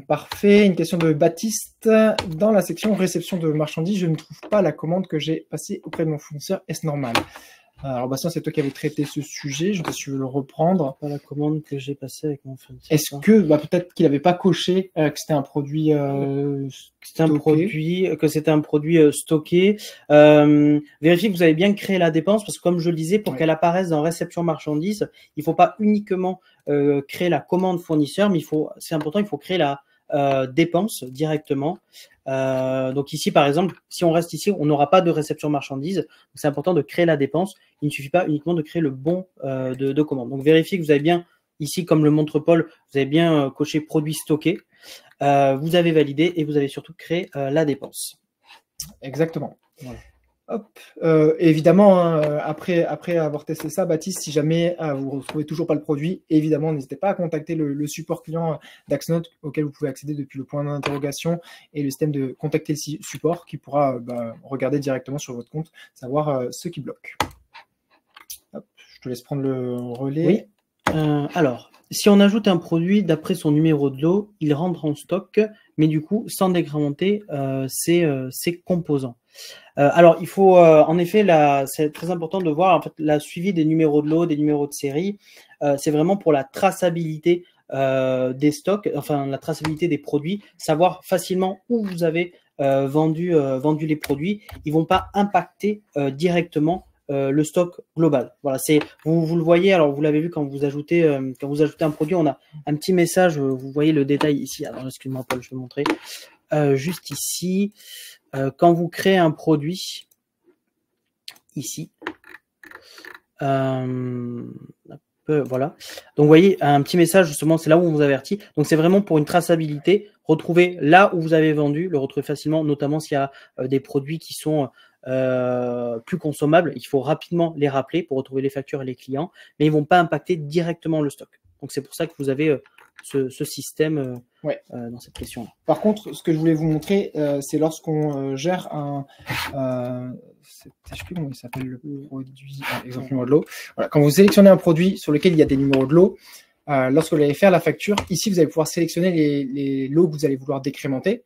S1: Parfait. Une question de Baptiste. Dans la section réception de marchandises, je ne trouve pas la commande que j'ai passée auprès de mon fournisseur. Est-ce normal? Alors Bastien, c'est toi qui avais traité ce sujet. Je ne sais pas si tu veux le reprendre.
S2: Pas la commande que j'ai passée avec mon fournisseur.
S1: Est-ce que peut-être qu'il n'avait pas coché que c'était un produit
S2: c'était un produit stocké. Vérifiez que vous avez bien créé la dépense parce que comme je le disais, pour qu'elle apparaisse dans réception marchandises, il ne faut pas uniquement créer la commande fournisseur, mais c'est important, il faut créer la dépense directement. Donc ici, par exemple, si on reste ici, on n'aura pas de réception marchandises. C'est important de créer la dépense. Il ne suffit pas uniquement de créer le bon de commande. Donc vérifiez que vous avez bien, ici, comme le montre Paul, vous avez bien coché produit stocké. Vous avez validé et vous avez surtout créé la dépense.
S1: Exactement. Voilà. Hop. Évidemment, après avoir testé ça, Baptiste, si jamais vous ne retrouvez toujours pas le produit, évidemment, n'hésitez pas à contacter le support client d'Axnote auquel vous pouvez accéder depuis le point d'interrogation et le système de contacter le support qui pourra regarder directement sur votre compte, savoir ce qui bloque. Hop, je te laisse prendre le relais.
S2: Oui. Alors, si on ajoute un produit d'après son numéro de lot, il rentre en stock, mais du coup, sans décrémenter ses composants. Alors, il faut, en effet, c'est très important de voir en fait, la suivi des numéros de lot, des numéros de série. C'est vraiment pour la traçabilité des stocks, enfin la traçabilité des produits, savoir facilement où vous avez vendu les produits. Ils ne vont pas impacter directement le stock global. Voilà, vous le voyez, alors vous l'avez vu quand vous ajoutez un produit, on a un petit message, vous voyez le détail ici. Alors, excuse-moi Paul, je vais vous montrer. Juste ici, quand vous créez un produit, ici, voilà. Donc, vous voyez, un petit message, justement, c'est là où on vous avertit. Donc, c'est vraiment pour une traçabilité. Retrouver là où vous avez vendu, le retrouver facilement, notamment s'il y a des produits qui sont plus consommables. Il faut rapidement les rappeler pour retrouver les factures et les clients, mais ils ne vont pas impacter directement le stock. Donc, c'est pour ça que vous avez ce système dans cette question-là.
S1: Par contre, ce que je voulais vous montrer, c'est lorsqu'on gère je ne sais plus comment il s'appelle le produit, exemple numéro de lot. Voilà, quand vous sélectionnez un produit sur lequel il y a des numéros de lot, lorsque vous allez faire la facture, ici, vous allez pouvoir sélectionner les lots que vous allez vouloir décrémenter.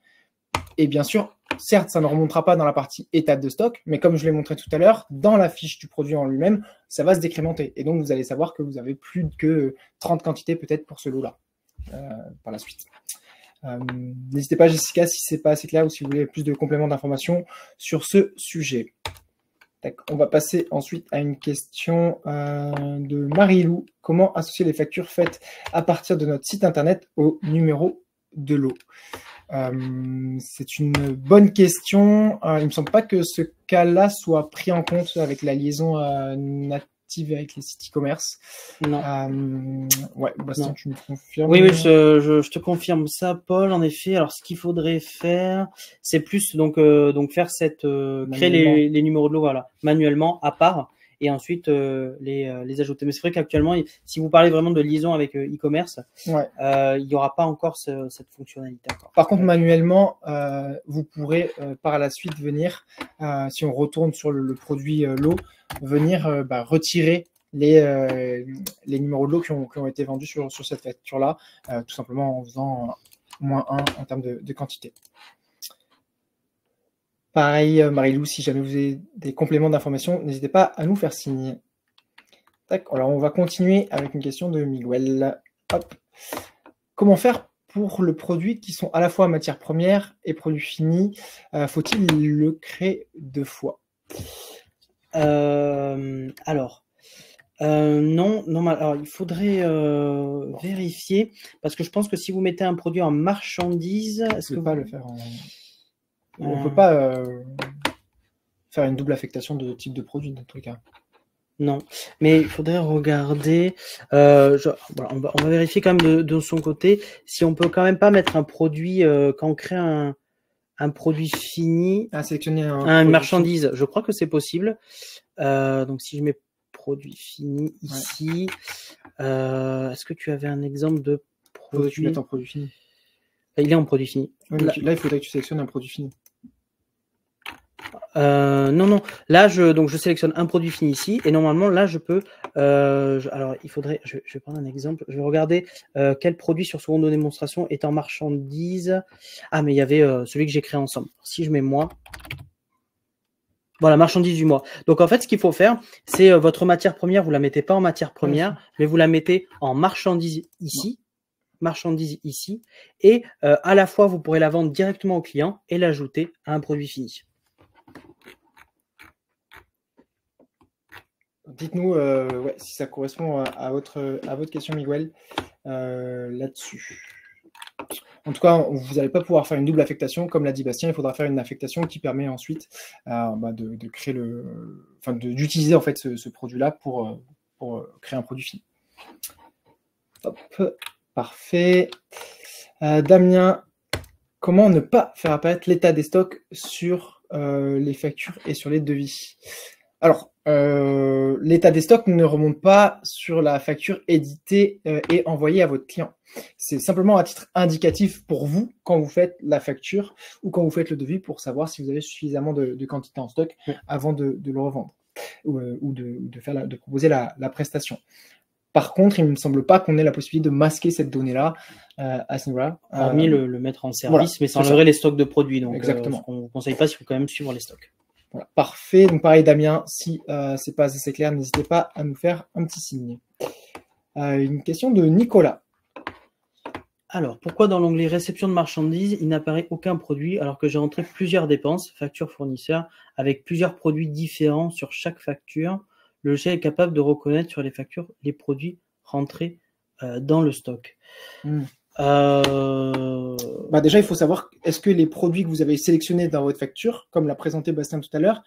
S1: Et bien sûr, certes, ça ne remontera pas dans la partie état de stock, mais comme je l'ai montré tout à l'heure, dans la fiche du produit en lui-même, ça va se décrémenter. Et donc, vous allez savoir que vous avez plus que 30 quantités peut-être pour ce lot-là par la suite. N'hésitez pas, Jessica, si ce n'est pas assez clair ou si vous voulez plus de compléments d'information sur ce sujet. On va passer ensuite à une question de Marie-Lou. Comment associer les factures faites à partir de notre site internet au numéro de lot? C'est une bonne question. Il ne me semble pas que ce cas-là soit pris en compte avec la liaison native active avec les sites e-commerce.
S2: Non.
S1: Ouais, Bastien,
S2: Non.
S1: tu me confirmes?
S2: Oui, je te confirme ça, Paul. En effet, alors ce qu'il faudrait faire, c'est plus donc faire créer les numéros de lot, voilà, manuellement à part, et ensuite les ajouter. Mais c'est vrai qu'actuellement, si vous parlez vraiment de liaison avec e-commerce,
S1: ouais.
S2: il n'y aura pas encore cette fonctionnalité.
S1: Par contre, manuellement, vous pourrez par la suite venir, si on retourne sur le produit lot, venir retirer les numéros de lot qui ont été vendus sur cette facture-là, tout simplement en faisant -1 en termes de quantité. Pareil, Marie-Lou, si jamais vous avez des compléments d'information, n'hésitez pas à nous faire signe. Tac, alors on va continuer avec une question de Miguel. Hop. Comment faire pour le produit qui sont à la fois matière première et produit fini? Faut-il le créer 2 fois?
S2: Alors, non, alors il faudrait vérifier, parce que je pense que si vous mettez un produit en marchandise, est-ce que
S1: pas le faire en... On ne peut pas faire une double affectation de type de produit dans tous les cas.
S2: Non, mais il faudrait regarder. Voilà, on va vérifier quand même de son côté si on peut quand même pas mettre un produit quand on crée un produit fini,
S1: sélectionner
S2: une marchandise. Je crois que c'est possible. Donc si je mets produit fini ici, est-ce que tu avais un exemple de produit?
S1: Tu mets en produit fini.
S2: Il est en produit fini.
S1: Là, il faudrait que tu sélectionnes un produit fini.
S2: Non. Là, je sélectionne un produit fini ici, et normalement, là, je peux. Alors, il faudrait. Je vais prendre un exemple. Je vais regarder quel produit sur seconde démonstration est en marchandise. Ah, mais il y avait celui que j'ai créé ensemble. Si je mets moi. Voilà, marchandise du mois. Donc, en fait, ce qu'il faut faire, c'est votre matière première, vous la mettez pas en matière première, mais vous la mettez en marchandise ici. Marchandise ici. Et à la fois, vous pourrez la vendre directement au client et l'ajouter à un produit fini.
S1: Dites-nous si ça correspond à votre question, Miguel, là-dessus. En tout cas, vous n'allez pas pouvoir faire une double affectation. Comme l'a dit Bastien, il faudra faire une affectation qui permet ensuite de créer d'utiliser en fait ce produit-là pour créer un produit fini. Hop, parfait. Damien, comment ne pas faire apparaître l'état des stocks sur les factures et sur les devis? Alors, l'état des stocks ne remonte pas sur la facture éditée et envoyée à votre client. C'est simplement à titre indicatif pour vous quand vous faites la facture ou quand vous faites le devis pour savoir si vous avez suffisamment de quantité en stock avant de le revendre ou de proposer la prestation. Par contre, il ne me semble pas qu'on ait la possibilité de masquer cette donnée-là à ce niveau-là.
S2: Hormis le mettre en service, voilà, mais ça enlèverait les stocks de produits. Donc,
S1: exactement.
S2: Ce qu'on ne conseille pas, c'est qu'il faut quand même suivre les stocks.
S1: Voilà, parfait. Donc pareil, Damien, si c'est pas assez clair, n'hésitez pas à nous faire un petit signe. Une question de Nicolas.
S2: Alors, pourquoi dans l'onglet réception de marchandises, il n'apparaît aucun produit alors que j'ai rentré plusieurs dépenses, facture fournisseur, avec plusieurs produits différents sur chaque facture? Le logiciel est capable de reconnaître sur les factures les produits rentrés dans le stock.
S1: Déjà, il faut savoir, est-ce que les produits que vous avez sélectionnés dans votre facture, comme l'a présenté Bastien tout à l'heure,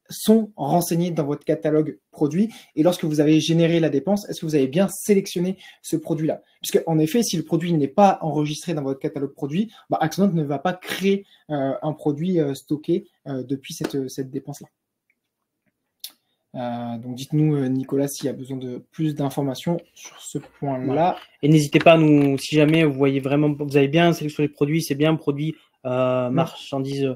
S1: sont renseignés dans votre catalogue produit? Et lorsque vous avez généré la dépense, est-ce que vous avez bien sélectionné ce produit-là? Puisque, en effet, si le produit n'est pas enregistré dans votre catalogue produit, Axonote ne va pas créer un produit stocké depuis cette dépense-là. Donc dites-nous, Nicolas, s'il y a besoin de plus d'informations sur ce point-là.
S2: Et n'hésitez pas à nous, si jamais vous voyez vraiment, vous avez bien sélectionné le produit, c'est bien un produit marchandise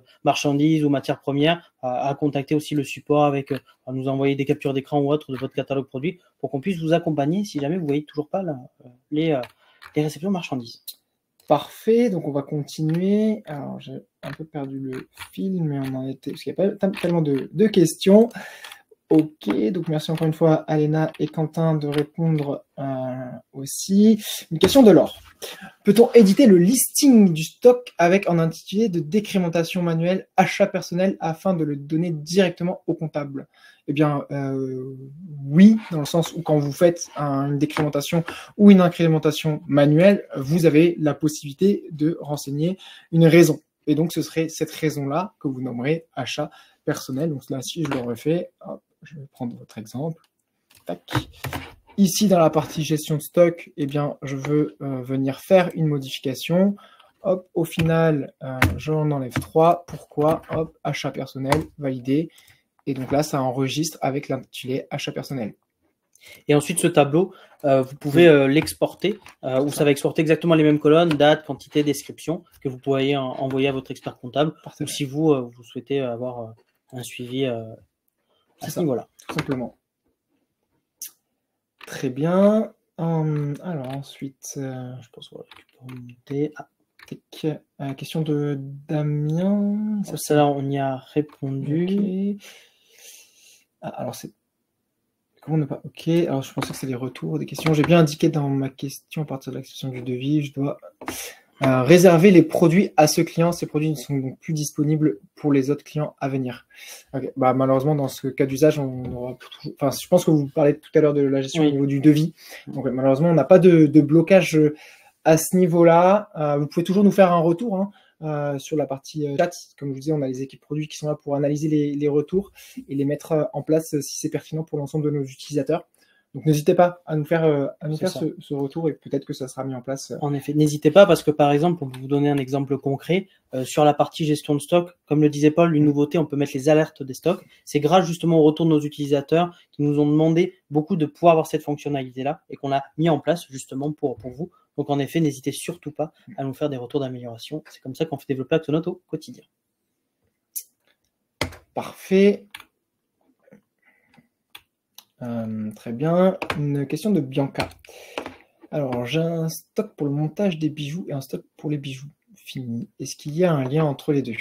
S2: ou matière première, à contacter aussi le support avec, à nous envoyer des captures d'écran ou autre de votre catalogue produit pour qu'on puisse vous accompagner si jamais vous voyez toujours pas les réceptions marchandises.
S1: Parfait, donc on va continuer. Alors j'ai un peu perdu le fil, mais on en était, parce qu'il n'y a pas tellement de questions. Ok, donc merci encore une fois à Léna et Quentin de répondre aussi. Une question de Laure. Peut-on éditer le listing du stock avec un intitulé de décrémentation manuelle achat personnel afin de le donner directement au comptable? Eh bien, oui, dans le sens où quand vous faites une décrémentation ou une incrémentation manuelle, vous avez la possibilité de renseigner une raison. Et donc, ce serait cette raison-là que vous nommerez achat personnel. Donc là, si je le refais, hop, je vais prendre votre exemple. tac. Ici, dans la partie gestion de stock, eh bien, je veux venir faire une modification. Hop, au final, j'en enlève 3. Pourquoi? Hop, achat personnel, validé. Et donc là, ça enregistre avec l'intitulé achat personnel.
S2: Et ensuite, ce tableau, vous pouvez l'exporter, où ça va exporter exactement les mêmes colonnes, date, quantité, description, que vous pourriez envoyer à votre expert comptable, ou si vous, vous souhaitez avoir un suivi à ce niveau-là.
S1: Tout simplement. Très bien. Alors ensuite, je pense qu'on va remonter. Question de Damien.
S2: Ça, on y a répondu.
S1: Okay. Ah, alors c'est... Comment ne pas... Ok, alors je pensais que c'est les retours des questions. J'ai bien indiqué dans ma question à partir de l'expression du devis, je dois réserver les produits à ce client. Ces produits ne sont donc plus disponibles pour les autres clients à venir. Okay. Bah, malheureusement, dans ce cas d'usage, on aura... Enfin, je pense que vous parlez tout à l'heure de la gestion au niveau du devis. Donc malheureusement, on n'a pas de blocage à ce niveau-là. Vous pouvez toujours nous faire un retour, hein. Sur la partie chat, comme je vous disais, on a les équipes produits qui sont là pour analyser les retours et les mettre en place si c'est pertinent pour l'ensemble de nos utilisateurs. Donc n'hésitez pas à nous faire, ce retour et peut-être que ça sera mis en place.
S2: En effet, n'hésitez pas parce que par exemple, pour vous donner un exemple concret, sur la partie gestion de stock, comme le disait Paul, une nouveauté, on peut mettre les alertes des stocks. C'est grâce justement au retour de nos utilisateurs qui nous ont demandé beaucoup de pouvoir avoir cette fonctionnalité-là et qu'on a mis en place justement pour vous. Donc en effet, n'hésitez surtout pas à nous faire des retours d'amélioration. C'est comme ça qu'on fait développer Axonote au quotidien.
S1: Parfait. Très bien. Une question de Bianca. Alors, j'ai un stock pour le montage des bijoux et un stock pour les bijoux finis. Est-ce qu'il y a un lien entre les deux?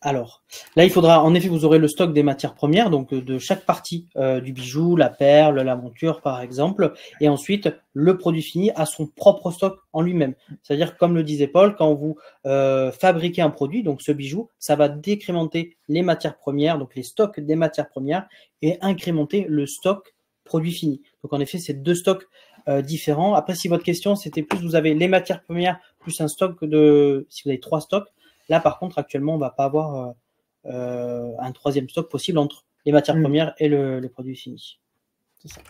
S2: Alors, là, il faudra, en effet, vous aurez le stock des matières premières, donc de chaque partie du bijou, la perle, la monture, par exemple, et ensuite, le produit fini a son propre stock en lui-même. C'est-à-dire, comme le disait Paul, quand vous fabriquez un produit, donc ce bijou, ça va décrémenter les matières premières, donc les stocks des matières premières, et incrémenter le stock produit fini. Donc, en effet, c'est deux stocks différents. Après, si votre question, c'était plus, vous avez les matières premières plus un stock si vous avez 3 stocks. Là, par contre, actuellement, on ne va pas avoir un troisième stock possible entre les matières premières et le produit fini. C'est ça.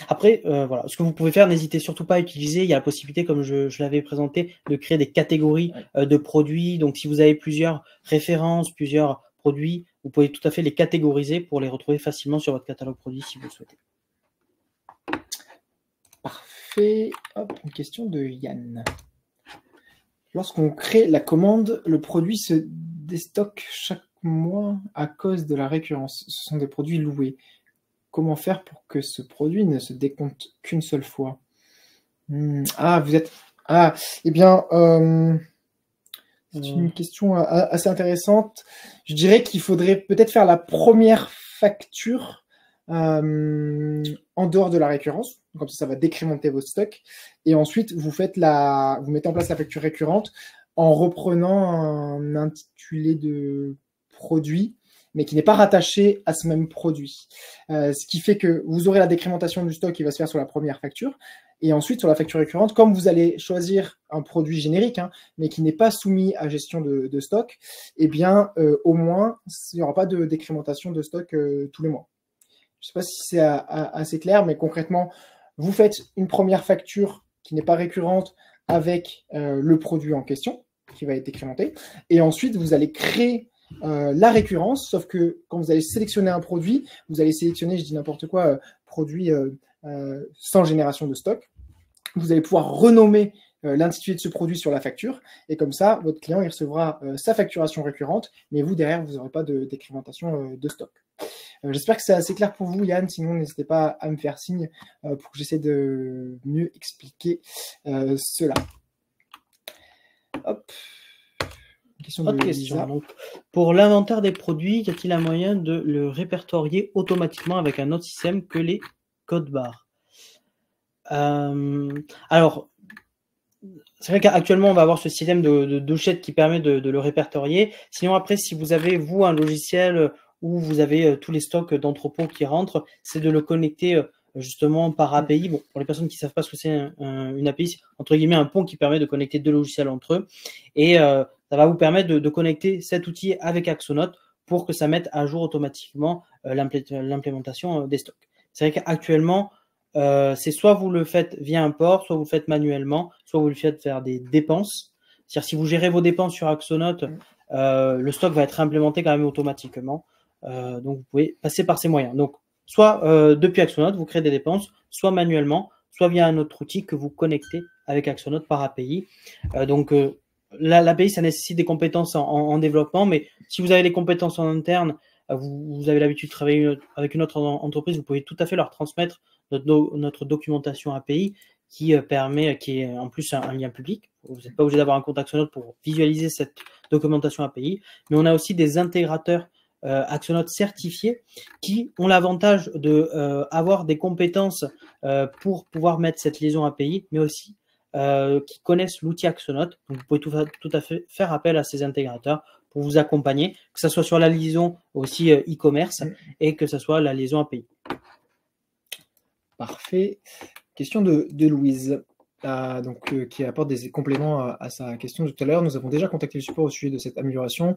S2: Après, voilà, ce que vous pouvez faire, n'hésitez surtout pas à utiliser. Il y a la possibilité, comme je l'avais présenté, de créer des catégories de produits. Donc, si vous avez plusieurs références, plusieurs produits, vous pouvez tout à fait les catégoriser pour les retrouver facilement sur votre catalogue produit si vous le souhaitez.
S1: Parfait. Hop, une question de Yann. Lorsqu'on crée la commande, le produit se déstocke chaque mois à cause de la récurrence. Ce sont des produits loués. Comment faire pour que ce produit ne se décompte qu'une seule fois? Ah, vous êtes... Ah, eh bien, c'est une question assez intéressante. Je dirais qu'il faudrait peut-être faire la première facture en dehors de la récurrence. Comme ça va décrémenter votre stock. Et ensuite, vous mettez en place la facture récurrente en reprenant un intitulé de produit, mais qui n'est pas rattaché à ce même produit. Ce qui fait que vous aurez la décrémentation du stock qui va se faire sur la première facture. Et ensuite, sur la facture récurrente, comme vous allez choisir un produit générique, hein, mais qui n'est pas soumis à gestion de stock, eh bien, au moins, il n'y aura pas de décrémentation de stock tous les mois. Je ne sais pas si c'est assez clair, mais concrètement, vous faites une première facture qui n'est pas récurrente avec le produit en question, qui va être décrémenté. Et ensuite, vous allez créer la récurrence, sauf que quand vous allez sélectionner un produit, vous allez sélectionner, je dis n'importe quoi, produit sans génération de stock. Vous allez pouvoir renommer l'intitulé de ce produit sur la facture. Et comme ça, votre client il recevra sa facturation récurrente, mais vous, derrière, vous n'aurez pas de décrémentation de stock. J'espère que c'est assez clair pour vous, Yann. Sinon, n'hésitez pas à me faire signe pour que j'essaie de mieux expliquer cela. Hop.
S2: Question de Lisa. Donc, pour l'inventaire des produits, y a-t-il un moyen de le répertorier automatiquement avec un autre système que les codes barres? Alors, c'est vrai qu'actuellement, on va avoir ce système de douchette qui permet de le répertorier. Sinon, après, si vous avez, vous, un logiciel où vous avez tous les stocks d'entrepôt qui rentrent, c'est de le connecter justement par API. Bon, pour les personnes qui ne savent pas ce que c'est une API, c'est entre guillemets un pont qui permet de connecter deux logiciels entre eux. Et ça va vous permettre de connecter cet outil avec Axonote pour que ça mette à jour automatiquement l'implémentation des stocks. C'est vrai qu'actuellement, c'est soit vous le faites via un port, soit vous le faites manuellement, soit vous le faites faire des dépenses. C'est-à-dire si vous gérez vos dépenses sur Axonote, le stock va être implémenté quand même automatiquement. Donc vous pouvez passer par ces moyens. Donc soit depuis Axonote, vous créez des dépenses, soit manuellement, soit via un autre outil que vous connectez avec Axonote par API. L'API, ça nécessite des compétences en développement, mais si vous avez les compétences en interne, vous avez l'habitude de travailler avec une autre entreprise, vous pouvez tout à fait leur transmettre notre documentation API qui est en plus un lien public. Vous n'êtes pas obligé d'avoir un compte Axonote pour visualiser cette documentation API, mais on a aussi des intégrateurs Axonote certifiés qui ont l'avantage d'avoir des compétences pour pouvoir mettre cette liaison API, mais aussi qui connaissent l'outil Axonote. Donc, vous pouvez tout à fait faire appel à ces intégrateurs pour vous accompagner, que ce soit sur la liaison aussi e-commerce et que ce soit la liaison API.
S1: Parfait. Question de Louise. Qui apporte des compléments à sa question de tout à l'heure. Nous avons déjà contacté le support au sujet de cette amélioration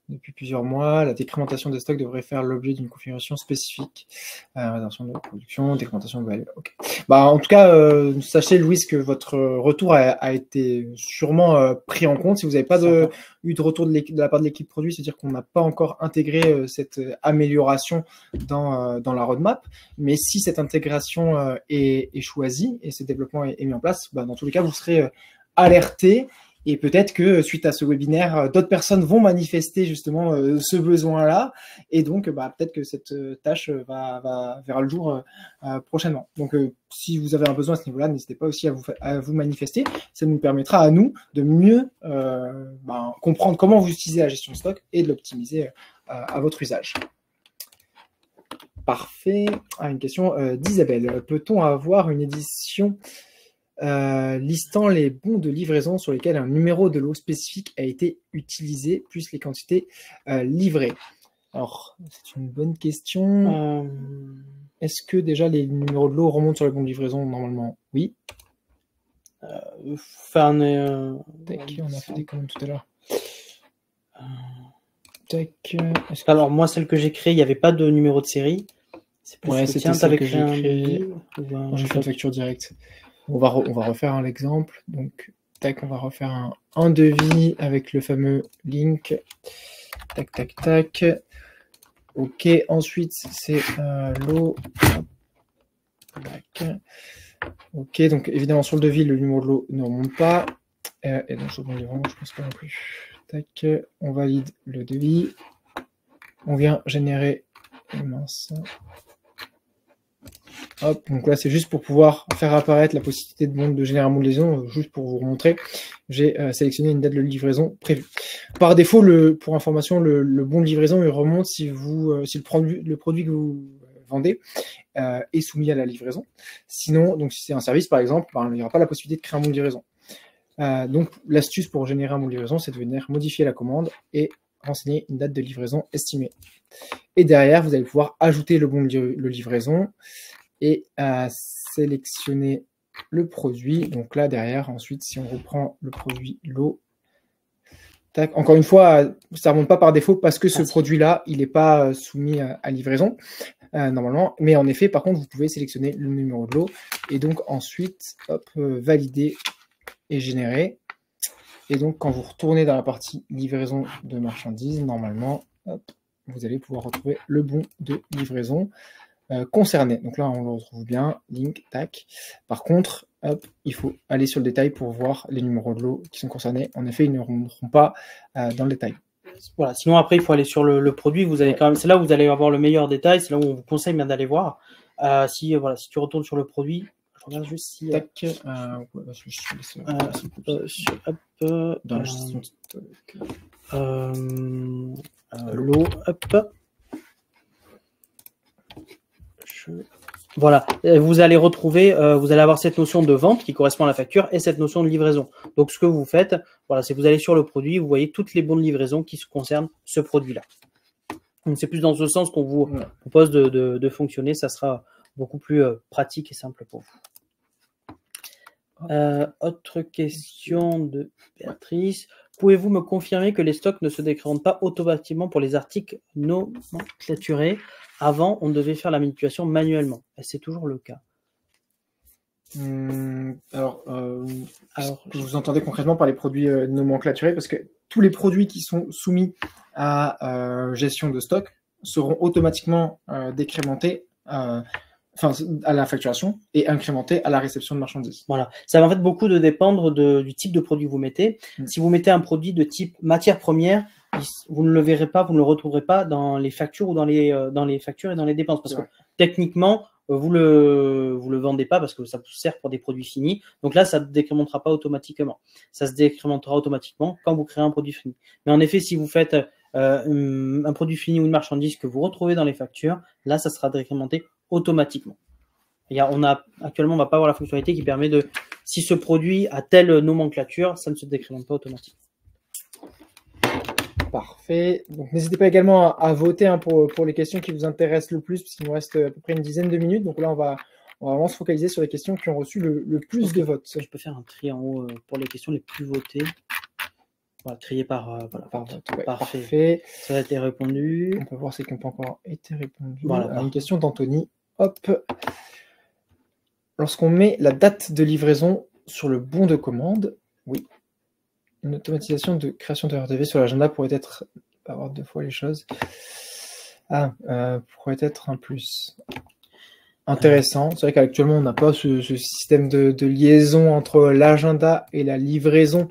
S1: depuis plusieurs mois. La décrémentation des stocks devrait faire l'objet d'une configuration spécifique. Réservation de production, décrémentation de value. Okay. En tout cas, sachez, Louise, que votre retour a été sûrement pris en compte. Si vous n'avez pas eu de retour de la part de l'équipe produit, c'est-à-dire qu'on n'a pas encore intégré cette amélioration dans la roadmap. Mais si cette intégration est choisie et ce développement est mis en place, dans tous les cas, vous serez alerté et peut-être que suite à ce webinaire, d'autres personnes vont manifester justement ce besoin-là et donc peut-être que cette tâche va verra le jour prochainement. Donc, si vous avez un besoin à ce niveau-là, n'hésitez pas aussi à vous manifester. Ça nous permettra à nous de mieux comprendre comment vous utilisez la gestion de stock et de l'optimiser à votre usage. Parfait. Une question d'Isabelle. Peut-on avoir une édition listant les bons de livraison sur lesquels un numéro de lot spécifique a été utilisé, plus les quantités livrées? Alors, c'est une bonne question. Est-ce que déjà les numéros de lot remontent sur les bons de livraison? Normalement, oui.
S2: On a
S1: fait des commandes tout à l'heure.
S2: Alors, moi, celle que j'ai créée, il n'y avait pas de numéro de série.
S1: C'est plus c'était celle que j'ai créée. J'ai fait une facture directe. On va refaire l'exemple. Donc, tac, on va refaire un devis avec le fameux link. Tac, tac, tac. OK. Ensuite, c'est lot. OK. Donc, évidemment, sur le devis, le numéro de lot ne remonte pas. Et donc, sur le bon livraison, je ne pense pas non plus. Tac. On valide le devis. On vient générer. Hop, donc là, c'est juste pour pouvoir faire apparaître la possibilité de générer un bon de livraison, juste pour vous montrer. J'ai sélectionné une date de livraison prévue. Par défaut, pour information, le bon de livraison, il remonte si le produit que vous vendez est soumis à la livraison. Sinon, donc si c'est un service, par exemple, il n'y aura pas la possibilité de créer un bon de livraison. Donc, l'astuce pour générer un bon de livraison, c'est de venir modifier la commande et renseigner une date de livraison estimée. Et derrière, vous allez pouvoir ajouter le bon de livraison et sélectionner le produit. Donc là, derrière, ensuite, si on reprend le produit lot, tac, encore une fois, ça ne remonte pas par défaut parce que ce produit-là, il n'est pas soumis à livraison normalement. Mais en effet, par contre, vous pouvez sélectionner le numéro de lot et donc ensuite, hop, valider et générer. Et donc, quand vous retournez dans la partie livraison de marchandises, normalement, hop, vous allez pouvoir retrouver le bon de livraison concerné. Donc là, on le retrouve bien, link, tac. Par contre, hop, il faut aller sur le détail pour voir les numéros de lot qui sont concernés. En effet, ils ne remonteront pas dans le détail.
S2: Voilà. Sinon, après, il faut aller sur le produit. Vous allez c'est là où vous allez avoir le meilleur détail. C'est là où on vous conseille bien d'aller voir. Si tu retournes sur le produit, je regarde juste si.
S1: Tac.
S2: Dans la gestion de stock. Lot, hop. Voilà, vous allez retrouver, vous allez avoir cette notion de vente qui correspond à la facture et cette notion de livraison. Donc, ce que vous faites, voilà, c'est que vous allez sur le produit, vous voyez toutes les bons de livraison qui concernent ce produit-là. Donc, c'est plus dans ce sens qu'on vous propose de fonctionner. Ça sera beaucoup plus pratique et simple pour vous. Autre question de Béatrice. Pouvez-vous me confirmer que les stocks ne se décrémentent pas automatiquement pour les articles nomenclaturés? Avant, on devait faire la manipulation manuellement. C'est toujours le cas.
S1: Alors, vous entendez concrètement par les produits nomenclaturés, parce que tous les produits qui sont soumis à gestion de stock seront automatiquement décrémentés à la facturation et incrémentés à la réception de marchandises.
S2: Voilà. Ça va en fait beaucoup dépendre du type de produit que vous mettez. Si vous mettez un produit de type matière première, vous ne le verrez pas, vous ne le retrouverez pas dans les factures ou dans les factures et dans les dépenses. Parce que techniquement, vous le vendez pas parce que ça vous sert pour des produits finis. Donc là, ça ne décrémentera pas automatiquement. Ça se décrémentera automatiquement quand vous créez un produit fini. Mais en effet, si vous faites un produit fini ou une marchandise que vous retrouvez dans les factures, là, ça sera décrémenté automatiquement. Actuellement, on ne va pas avoir la fonctionnalité qui permet de, si ce produit a telle nomenclature, ça ne se décrémente pas automatiquement.
S1: Parfait. Donc, n'hésitez pas également à voter pour les questions qui vous intéressent le plus, puisqu'il nous reste à peu près une dizaine de minutes. Donc là, on va vraiment se focaliser sur les questions qui ont reçu le plus de votes.
S2: Je peux faire un tri en haut pour les questions les plus votées. Voilà, trier par vote.
S1: Ouais, parfait.
S2: Ça a été répondu.
S1: On peut voir ceux qui n'ont pas encore été répondus.
S2: Voilà,
S1: une question d'Anthony. Hop. Lorsqu'on met la date de livraison sur le bon de commande, oui. Une automatisation de création de RDV sur l'agenda pourrait être, avoir deux fois les choses. Pourrait être un plus. Intéressant. C'est vrai qu'actuellement, on n'a pas ce système de liaison entre l'agenda et la livraison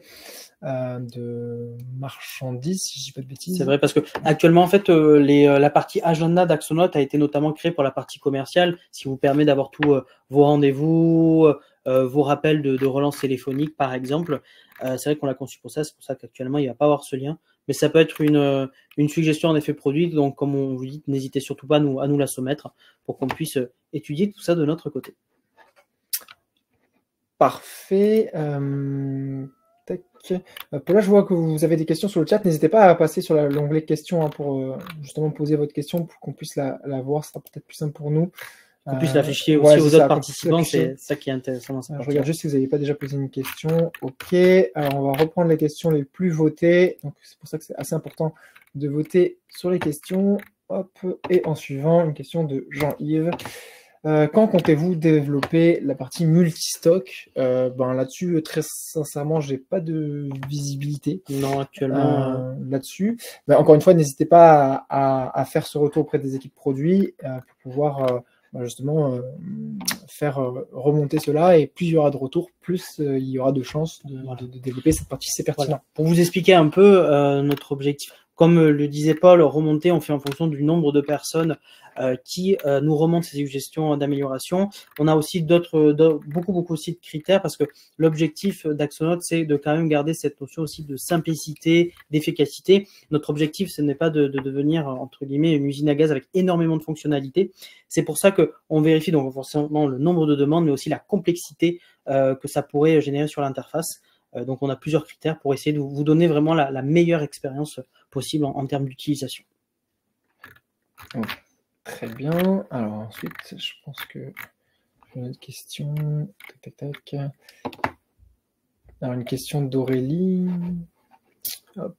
S1: de marchandises, si je dis pas de bêtises.
S2: C'est vrai, parce que actuellement, en fait, la partie agenda d'Axonote a été notamment créée pour la partie commerciale, ce qui vous permet d'avoir tous vos rendez-vous, vos rappels de relance téléphonique, par exemple. C'est vrai qu'on l'a conçu pour ça, c'est pour ça qu'actuellement, il ne va pas avoir ce lien. Mais ça peut être une suggestion en effet produit. Donc, comme on vous dit, n'hésitez surtout pas à nous la soumettre pour qu'on puisse étudier tout ça de notre côté.
S1: Parfait. Paula, je vois que vous avez des questions sur le chat. N'hésitez pas à passer sur l'onglet questions pour justement poser votre question pour qu'on puisse la voir. Ce sera peut-être plus simple pour nous.
S2: Qu'on puisse l'afficher aussi aux autres participants. C'est ça qui est intéressant.
S1: Je regarde juste si vous n'avez pas déjà posé une question. OK. Alors, on va reprendre les questions les plus votées. Donc, c'est pour ça que c'est assez important de voter sur les questions. Hop. Et en suivant, une question de Jean-Yves. Quand comptez-vous développer la partie multistock? Là-dessus, très sincèrement, j'ai pas de visibilité.
S2: Non, actuellement.
S1: Là-dessus. Encore une fois, n'hésitez pas à faire ce retour auprès des équipes produits pour pouvoir justement faire remonter cela. Et plus il y aura de retours, plus il y aura de chances de développer cette partie. C'est pertinent.
S2: Voilà. Pour vous expliquer un peu notre objectif. Comme le disait Paul, remonter, on fait en fonction du nombre de personnes qui nous remontent ces suggestions d'amélioration. On a aussi beaucoup aussi de critères parce que l'objectif d'Axonote, c'est de quand même garder cette notion aussi de simplicité, d'efficacité. Notre objectif, ce n'est pas de devenir, entre guillemets, une usine à gaz avec énormément de fonctionnalités. C'est pour ça qu'on vérifie donc forcément le nombre de demandes, mais aussi la complexité que ça pourrait générer sur l'interface. Donc, on a plusieurs critères pour essayer de vous donner vraiment la meilleure expérience possible en termes d'utilisation.
S1: Très bien. Alors ensuite, je pense que j'ai une autre question. Tac. Alors une question d'Aurélie. Hop.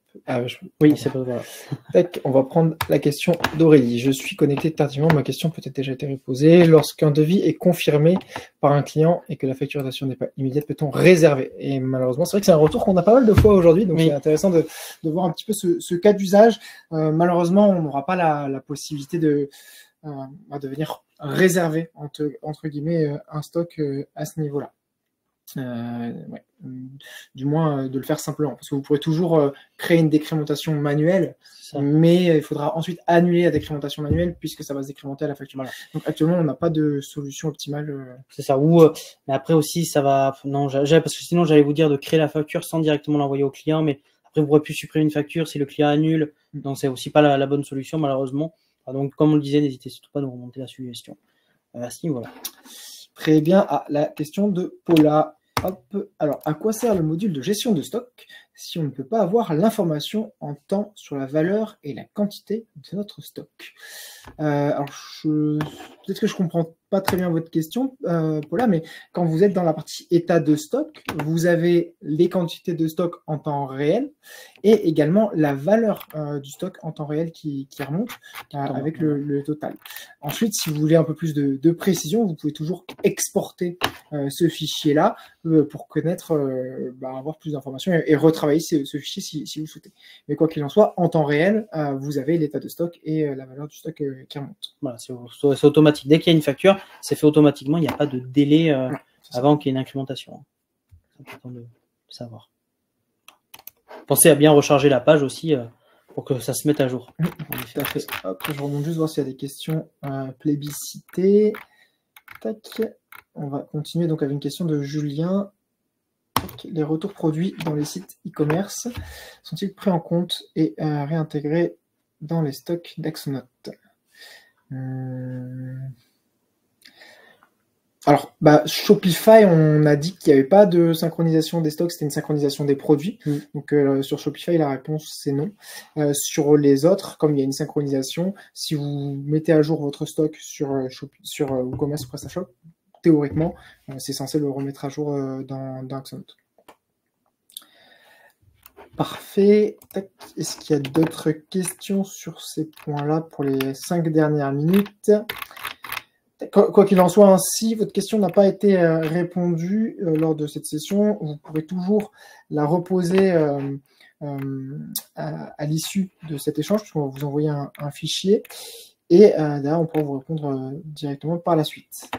S2: Oui, c'est pas voilà.
S1: Tac, on va prendre la question d'Aurélie. Je suis connecté tardivement, ma question peut-être déjà été posée. Lorsqu'un devis est confirmé par un client et que la facturation n'est pas immédiate, peut-on réserver? Et malheureusement, c'est vrai que c'est un retour qu'on a pas mal de fois aujourd'hui, donc oui. C'est intéressant de voir un petit peu ce cas d'usage. Malheureusement, on n'aura pas la possibilité de venir réserver, entre guillemets, un stock à ce niveau-là. Du moins de le faire simplement, parce que vous pourrez toujours créer une décrémentation manuelle, mais il faudra ensuite annuler la décrémentation manuelle puisque ça va se décrémenter à la facture. Voilà. Donc actuellement on n'a pas de solution optimale.
S2: C'est ça. Mais après aussi ça va. Non, parce que sinon j'allais vous dire de créer la facture sans directement l'envoyer au client, mais après vous pourrez plus supprimer une facture si le client annule. Donc c'est aussi pas la bonne solution malheureusement. Donc comme on le disait, n'hésitez surtout pas à nous remonter la suggestion. Merci. Voilà.
S1: Très bien. La question de Paula. Hop. Alors, à quoi sert le module de gestion de stock? si on ne peut pas avoir l'information en temps sur la valeur et la quantité de notre stock. Alors, peut-être que je comprends pas très bien votre question, Paula, mais quand vous êtes dans la partie état de stock, vous avez les quantités de stock en temps réel et également la valeur du stock en temps réel qui remonte avec le total. Ensuite, si vous voulez un peu plus de précision, vous pouvez toujours exporter ce fichier-là pour connaître, avoir plus d'informations et retravailler ce fichier si vous souhaitez. Mais quoi qu'il en soit, en temps réel, vous avez l'état de stock et la valeur du stock qui remonte.
S2: Voilà, c'est automatique. Dès qu'il y a une facture, c'est fait automatiquement. Il n'y a pas de délai avant qu'il y ait une incrémentation. C'est important de savoir. Pensez à bien recharger la page aussi pour que ça se mette à jour.
S1: Tout à fait. Hop, je remonte juste voir s'il y a des questions plébiscitées. Tac. On va continuer donc avec une question de Julien. Les retours produits dans les sites e-commerce sont-ils pris en compte et réintégrés dans les stocks d'Axonote? Alors, Shopify, on a dit qu'il n'y avait pas de synchronisation des stocks, c'était une synchronisation des produits. Donc, sur Shopify, la réponse, c'est non. Sur les autres, comme il y a une synchronisation, si vous mettez à jour votre stock sur WooCommerce ou PrestaShop, théoriquement, c'est censé le remettre à jour dans Axonote. Parfait. Est-ce qu'il y a d'autres questions sur ces points-là pour les 5 dernières minutes? Quoi qu'il en soit, si votre question n'a pas été répondue lors de cette session, vous pourrez toujours la reposer à l'issue de cet échange, puisqu'on va vous envoyer un fichier. Et derrière, on pourra vous répondre directement par la suite.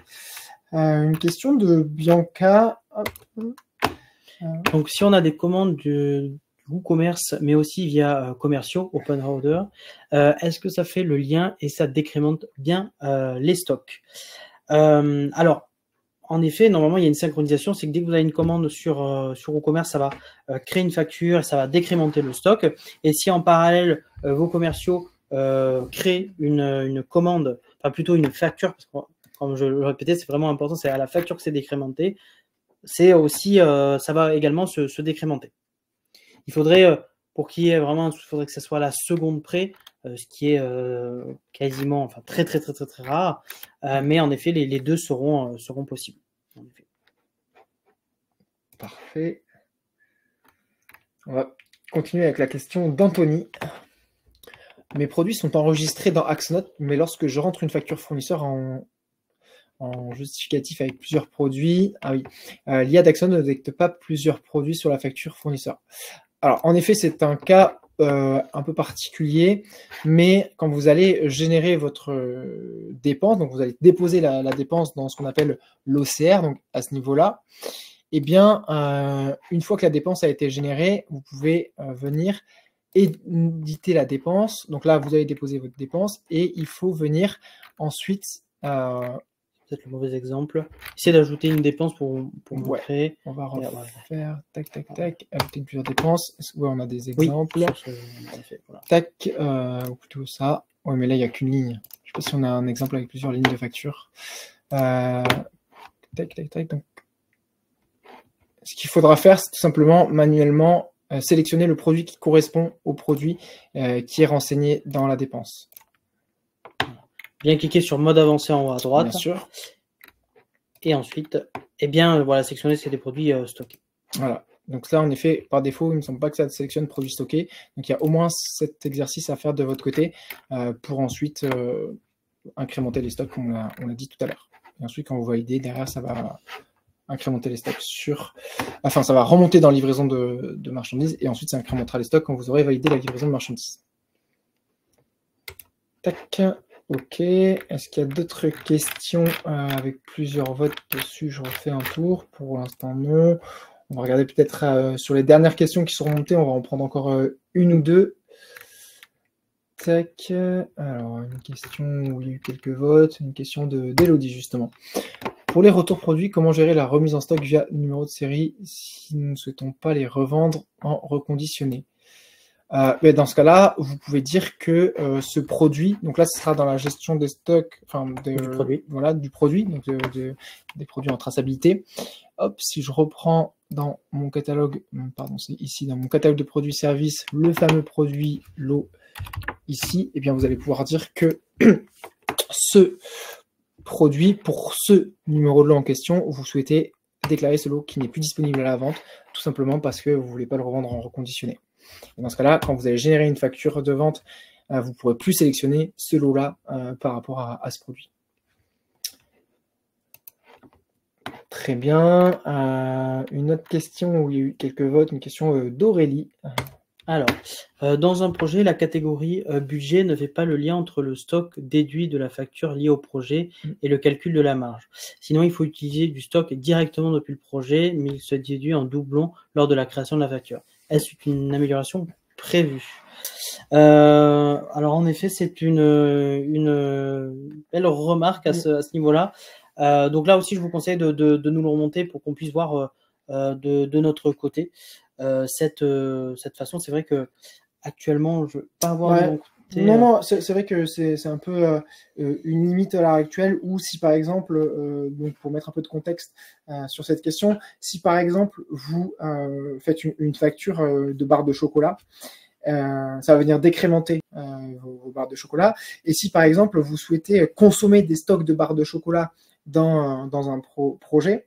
S1: Une question de Bianca.
S2: Donc, si on a des commandes du WooCommerce, mais aussi via commerciaux, Open Order, est-ce que ça fait le lien et ça décrémente bien les stocks? Alors, en effet, normalement, il y a une synchronisation. C'est que dès que vous avez une commande sur WooCommerce, ça va créer une facture et ça va décrémenter le stock. Et si en parallèle, vos commerciaux créent une commande, enfin plutôt une facture, parce que comme je le répétais, c'est vraiment important, c'est à la facture que c'est décrémenté, c'est aussi, ça va également se décrémenter. Il faudrait, pour qu'il y ait vraiment, il faudrait que ça soit à la seconde près, ce qui est quasiment, enfin très rare. Mais en effet, les deux seront possibles. En effet.
S1: Parfait. On va continuer avec la question d'Anthony. Mes produits sont enregistrés dans Axonote, mais lorsque je rentre une facture fournisseur en justificatif avec plusieurs produits, l'IA d'Axonote ne détecte pas plusieurs produits sur la facture fournisseur. Alors, en effet, c'est un cas un peu particulier, mais quand vous allez générer votre dépense, donc vous allez déposer la dépense dans ce qu'on appelle l'OCR, donc à ce niveau-là, eh bien, une fois que la dépense a été générée, vous pouvez venir éditer la dépense. Donc là, vous avez déposé votre dépense et il faut venir ensuite...
S2: peut-être le mauvais exemple. Essayez d'ajouter une dépense pour créer.
S1: On va refaire, tac, ajouter plusieurs dépenses. Ouais, on a des exemples.
S2: Voilà.
S1: Tac, ou plutôt ça. Ouais, mais là, il n'y a qu'une ligne. Je ne sais pas si on a un exemple avec plusieurs lignes de facture. Tac. Donc, ce qu'il faudra faire, c'est tout simplement manuellement sélectionner le produit qui correspond au produit qui est renseigné dans la dépense.
S2: Bien cliquer sur mode avancé en haut à droite.
S1: Bien sûr.
S2: Et ensuite, voilà, sélectionner c'est des produits stockés.
S1: Voilà. Donc là, en effet, par défaut, il ne me semble pas que ça sélectionne produits stockés. Donc il y a au moins cet exercice à faire de votre côté pour ensuite incrémenter les stocks, comme on l'a dit tout à l'heure. Et ensuite, quand vous validez, derrière, ça va incrémenter les stocks ça va remonter dans la livraison de marchandises et ensuite ça incrémentera les stocks quand vous aurez validé la livraison de marchandises. Tac. Ok. Est-ce qu'il y a d'autres questions avec plusieurs votes dessus? Je refais un tour. Pour l'instant, non. On va regarder peut-être sur les dernières questions qui sont remontées. On va en prendre encore une ou deux. Tac. Alors, une question où il y a eu quelques votes. Une question d'Elodie, justement. Pour les retours produits, comment gérer la remise en stock via numéro de série si nous ne souhaitons pas les revendre en reconditionné? Mais dans ce cas-là, vous pouvez dire que ce produit, donc là, ce sera dans la gestion des stocks, enfin
S2: Du produit.
S1: voilà, du produit, donc des produits en traçabilité. Hop, si je reprends dans mon catalogue, pardon, c'est ici dans mon catalogue de produits services, le fameux produit lot ici, et bien vous allez pouvoir dire que ce produit, pour ce numéro de lot en question, vous souhaitez déclarer ce lot qui n'est plus disponible à la vente, tout simplement parce que vous ne voulez pas le revendre en reconditionné. Et dans ce cas-là, quand vous allez générer une facture de vente, vous ne pourrez plus sélectionner ce lot-là par rapport à ce produit. Très bien. Une autre question où il y a eu quelques votes, une question d'Aurélie.
S2: Alors, dans un projet, la catégorie budget ne fait pas le lien entre le stock déduit de la facture liée au projet et le calcul de la marge. Sinon, il faut utiliser du stock directement depuis le projet, mais il se déduit en doublon lors de la création de la facture. Est-ce une amélioration prévue? Alors, en effet, c'est une belle remarque à ce niveau-là. Donc là aussi, je vous conseille de nous le remonter pour qu'on puisse voir de notre côté. Cette façon, c'est vrai que actuellement, je ne veux pas avoir de mon côté.
S1: Non, c'est vrai que c'est un peu une limite à l'heure actuelle, où si par exemple, donc pour mettre un peu de contexte sur cette question, si par exemple vous faites une facture de barres de chocolat, ça va venir décrémenter vos barres de chocolat. Et si par exemple vous souhaitez consommer des stocks de barres de chocolat dans un projet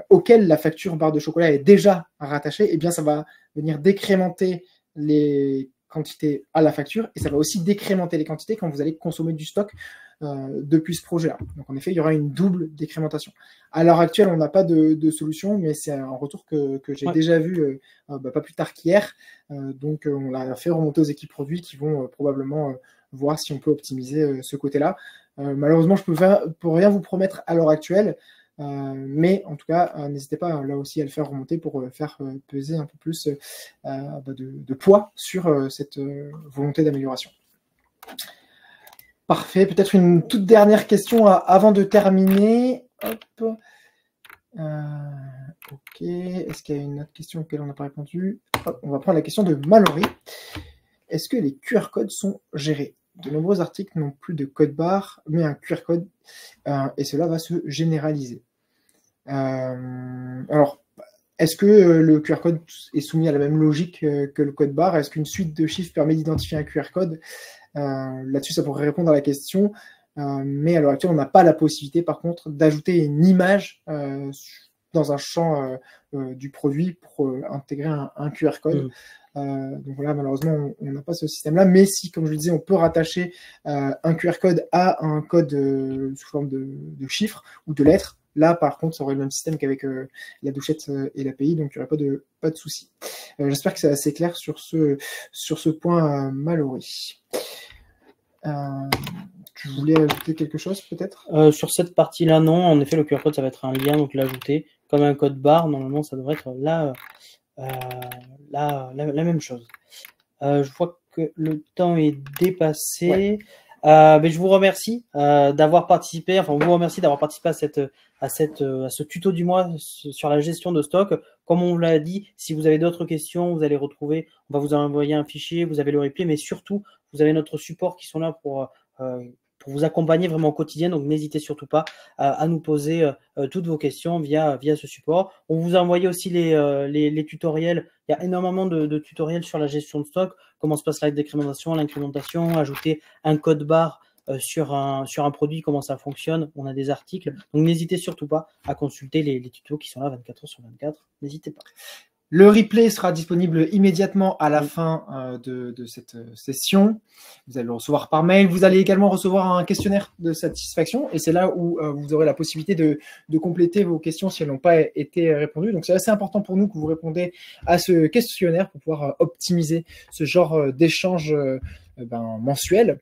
S1: auquel la facture barre de chocolat est déjà rattachée, eh bien ça va venir décrémenter les quantités à la facture, et ça va aussi décrémenter les quantités quand vous allez consommer du stock depuis ce projet-là. Donc en effet, il y aura une double décrémentation. À l'heure actuelle, on n'a pas de solution, mais c'est un retour que j'ai déjà vu pas plus tard qu'hier. Donc on l'a fait remonter aux équipes produits qui vont probablement voir si on peut optimiser ce côté-là. Malheureusement, je peux rien vous promettre à l'heure actuelle, mais en tout cas, n'hésitez pas là aussi à le faire remonter pour faire peser un peu plus de poids sur cette volonté d'amélioration. Parfait. Peut-être une toute dernière question avant de terminer. Hop. Ok. Est-ce qu'il y a une autre question auquel on n'a pas répondu? Hop. On va prendre la question de Mallory. Est-ce que les QR codes sont gérés? De nombreux articles n'ont plus de code barre, mais un QR code, et cela va se généraliser. Alors, est-ce que le QR code est soumis à la même logique que le code barre? Est-ce qu'une suite de chiffres permet d'identifier un QR code? Là-dessus, ça pourrait répondre à la question, mais à l'heure actuelle, on n'a pas la possibilité, par contre, d'ajouter une image dans un champ du produit pour intégrer un QR code. Donc voilà, malheureusement, on n'a pas ce système-là, mais si, comme je le disais, on peut rattacher un QR code à un code sous forme de chiffres ou de lettres, là, par contre, ça aurait le même système qu'avec la douchette et l'API, donc il n'y aurait pas de souci. J'espère que c'est assez clair sur ce point, Mallory. Tu voulais ajouter quelque chose, peut-être?
S2: Sur cette partie-là, non. En effet, le QR code, ça va être un lien, donc l'ajouter. Comme un code barre, normalement, ça devrait être la même chose. Je vois que le temps est dépassé. Ouais. Mais je vous remercie d'avoir participé. Enfin, on vous remercie d'avoir participé à ce tuto du mois sur la gestion de stock. Comme on vous l'a dit, si vous avez d'autres questions, vous allez retrouver. On va vous envoyer un fichier. Vous avez le replay, mais surtout, vous avez notre support qui sont là pour vous accompagner vraiment au quotidien. Donc, n'hésitez surtout pas à nous poser toutes vos questions via ce support. On vous a envoyé aussi les tutoriels. Il y a énormément de tutoriels sur la gestion de stock, comment se passe la décrémentation, l'incrémentation, ajouter un code barre sur un produit, comment ça fonctionne. On a des articles. Donc, n'hésitez surtout pas à consulter les tutos qui sont là 24 heures sur 24. N'hésitez pas.
S1: Le replay sera disponible immédiatement à la fin de cette session. Vous allez le recevoir par mail. Vous allez également recevoir un questionnaire de satisfaction, et c'est là où vous aurez la possibilité de compléter vos questions si elles n'ont pas été répondues. Donc, c'est assez important pour nous que vous répondez à ce questionnaire pour pouvoir optimiser ce genre d'échange mensuel.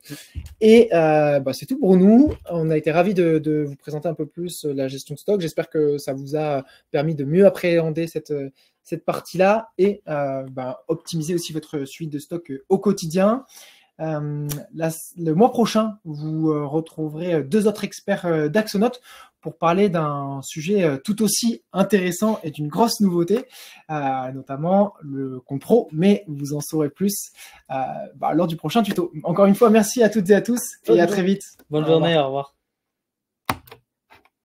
S1: Et c'est tout pour nous. On a été ravis de vous présenter un peu plus la gestion de stock. J'espère que ça vous a permis de mieux appréhender cette partie-là et optimiser aussi votre suite de stock au quotidien. Le mois prochain, vous retrouverez 2 autres experts d'Axonote pour parler d'un sujet tout aussi intéressant et d'une grosse nouveauté, notamment le compte pro, mais vous en saurez plus lors du prochain tuto. Encore une fois, merci à toutes et à tous et à très vite.
S2: Bonne journée, au revoir.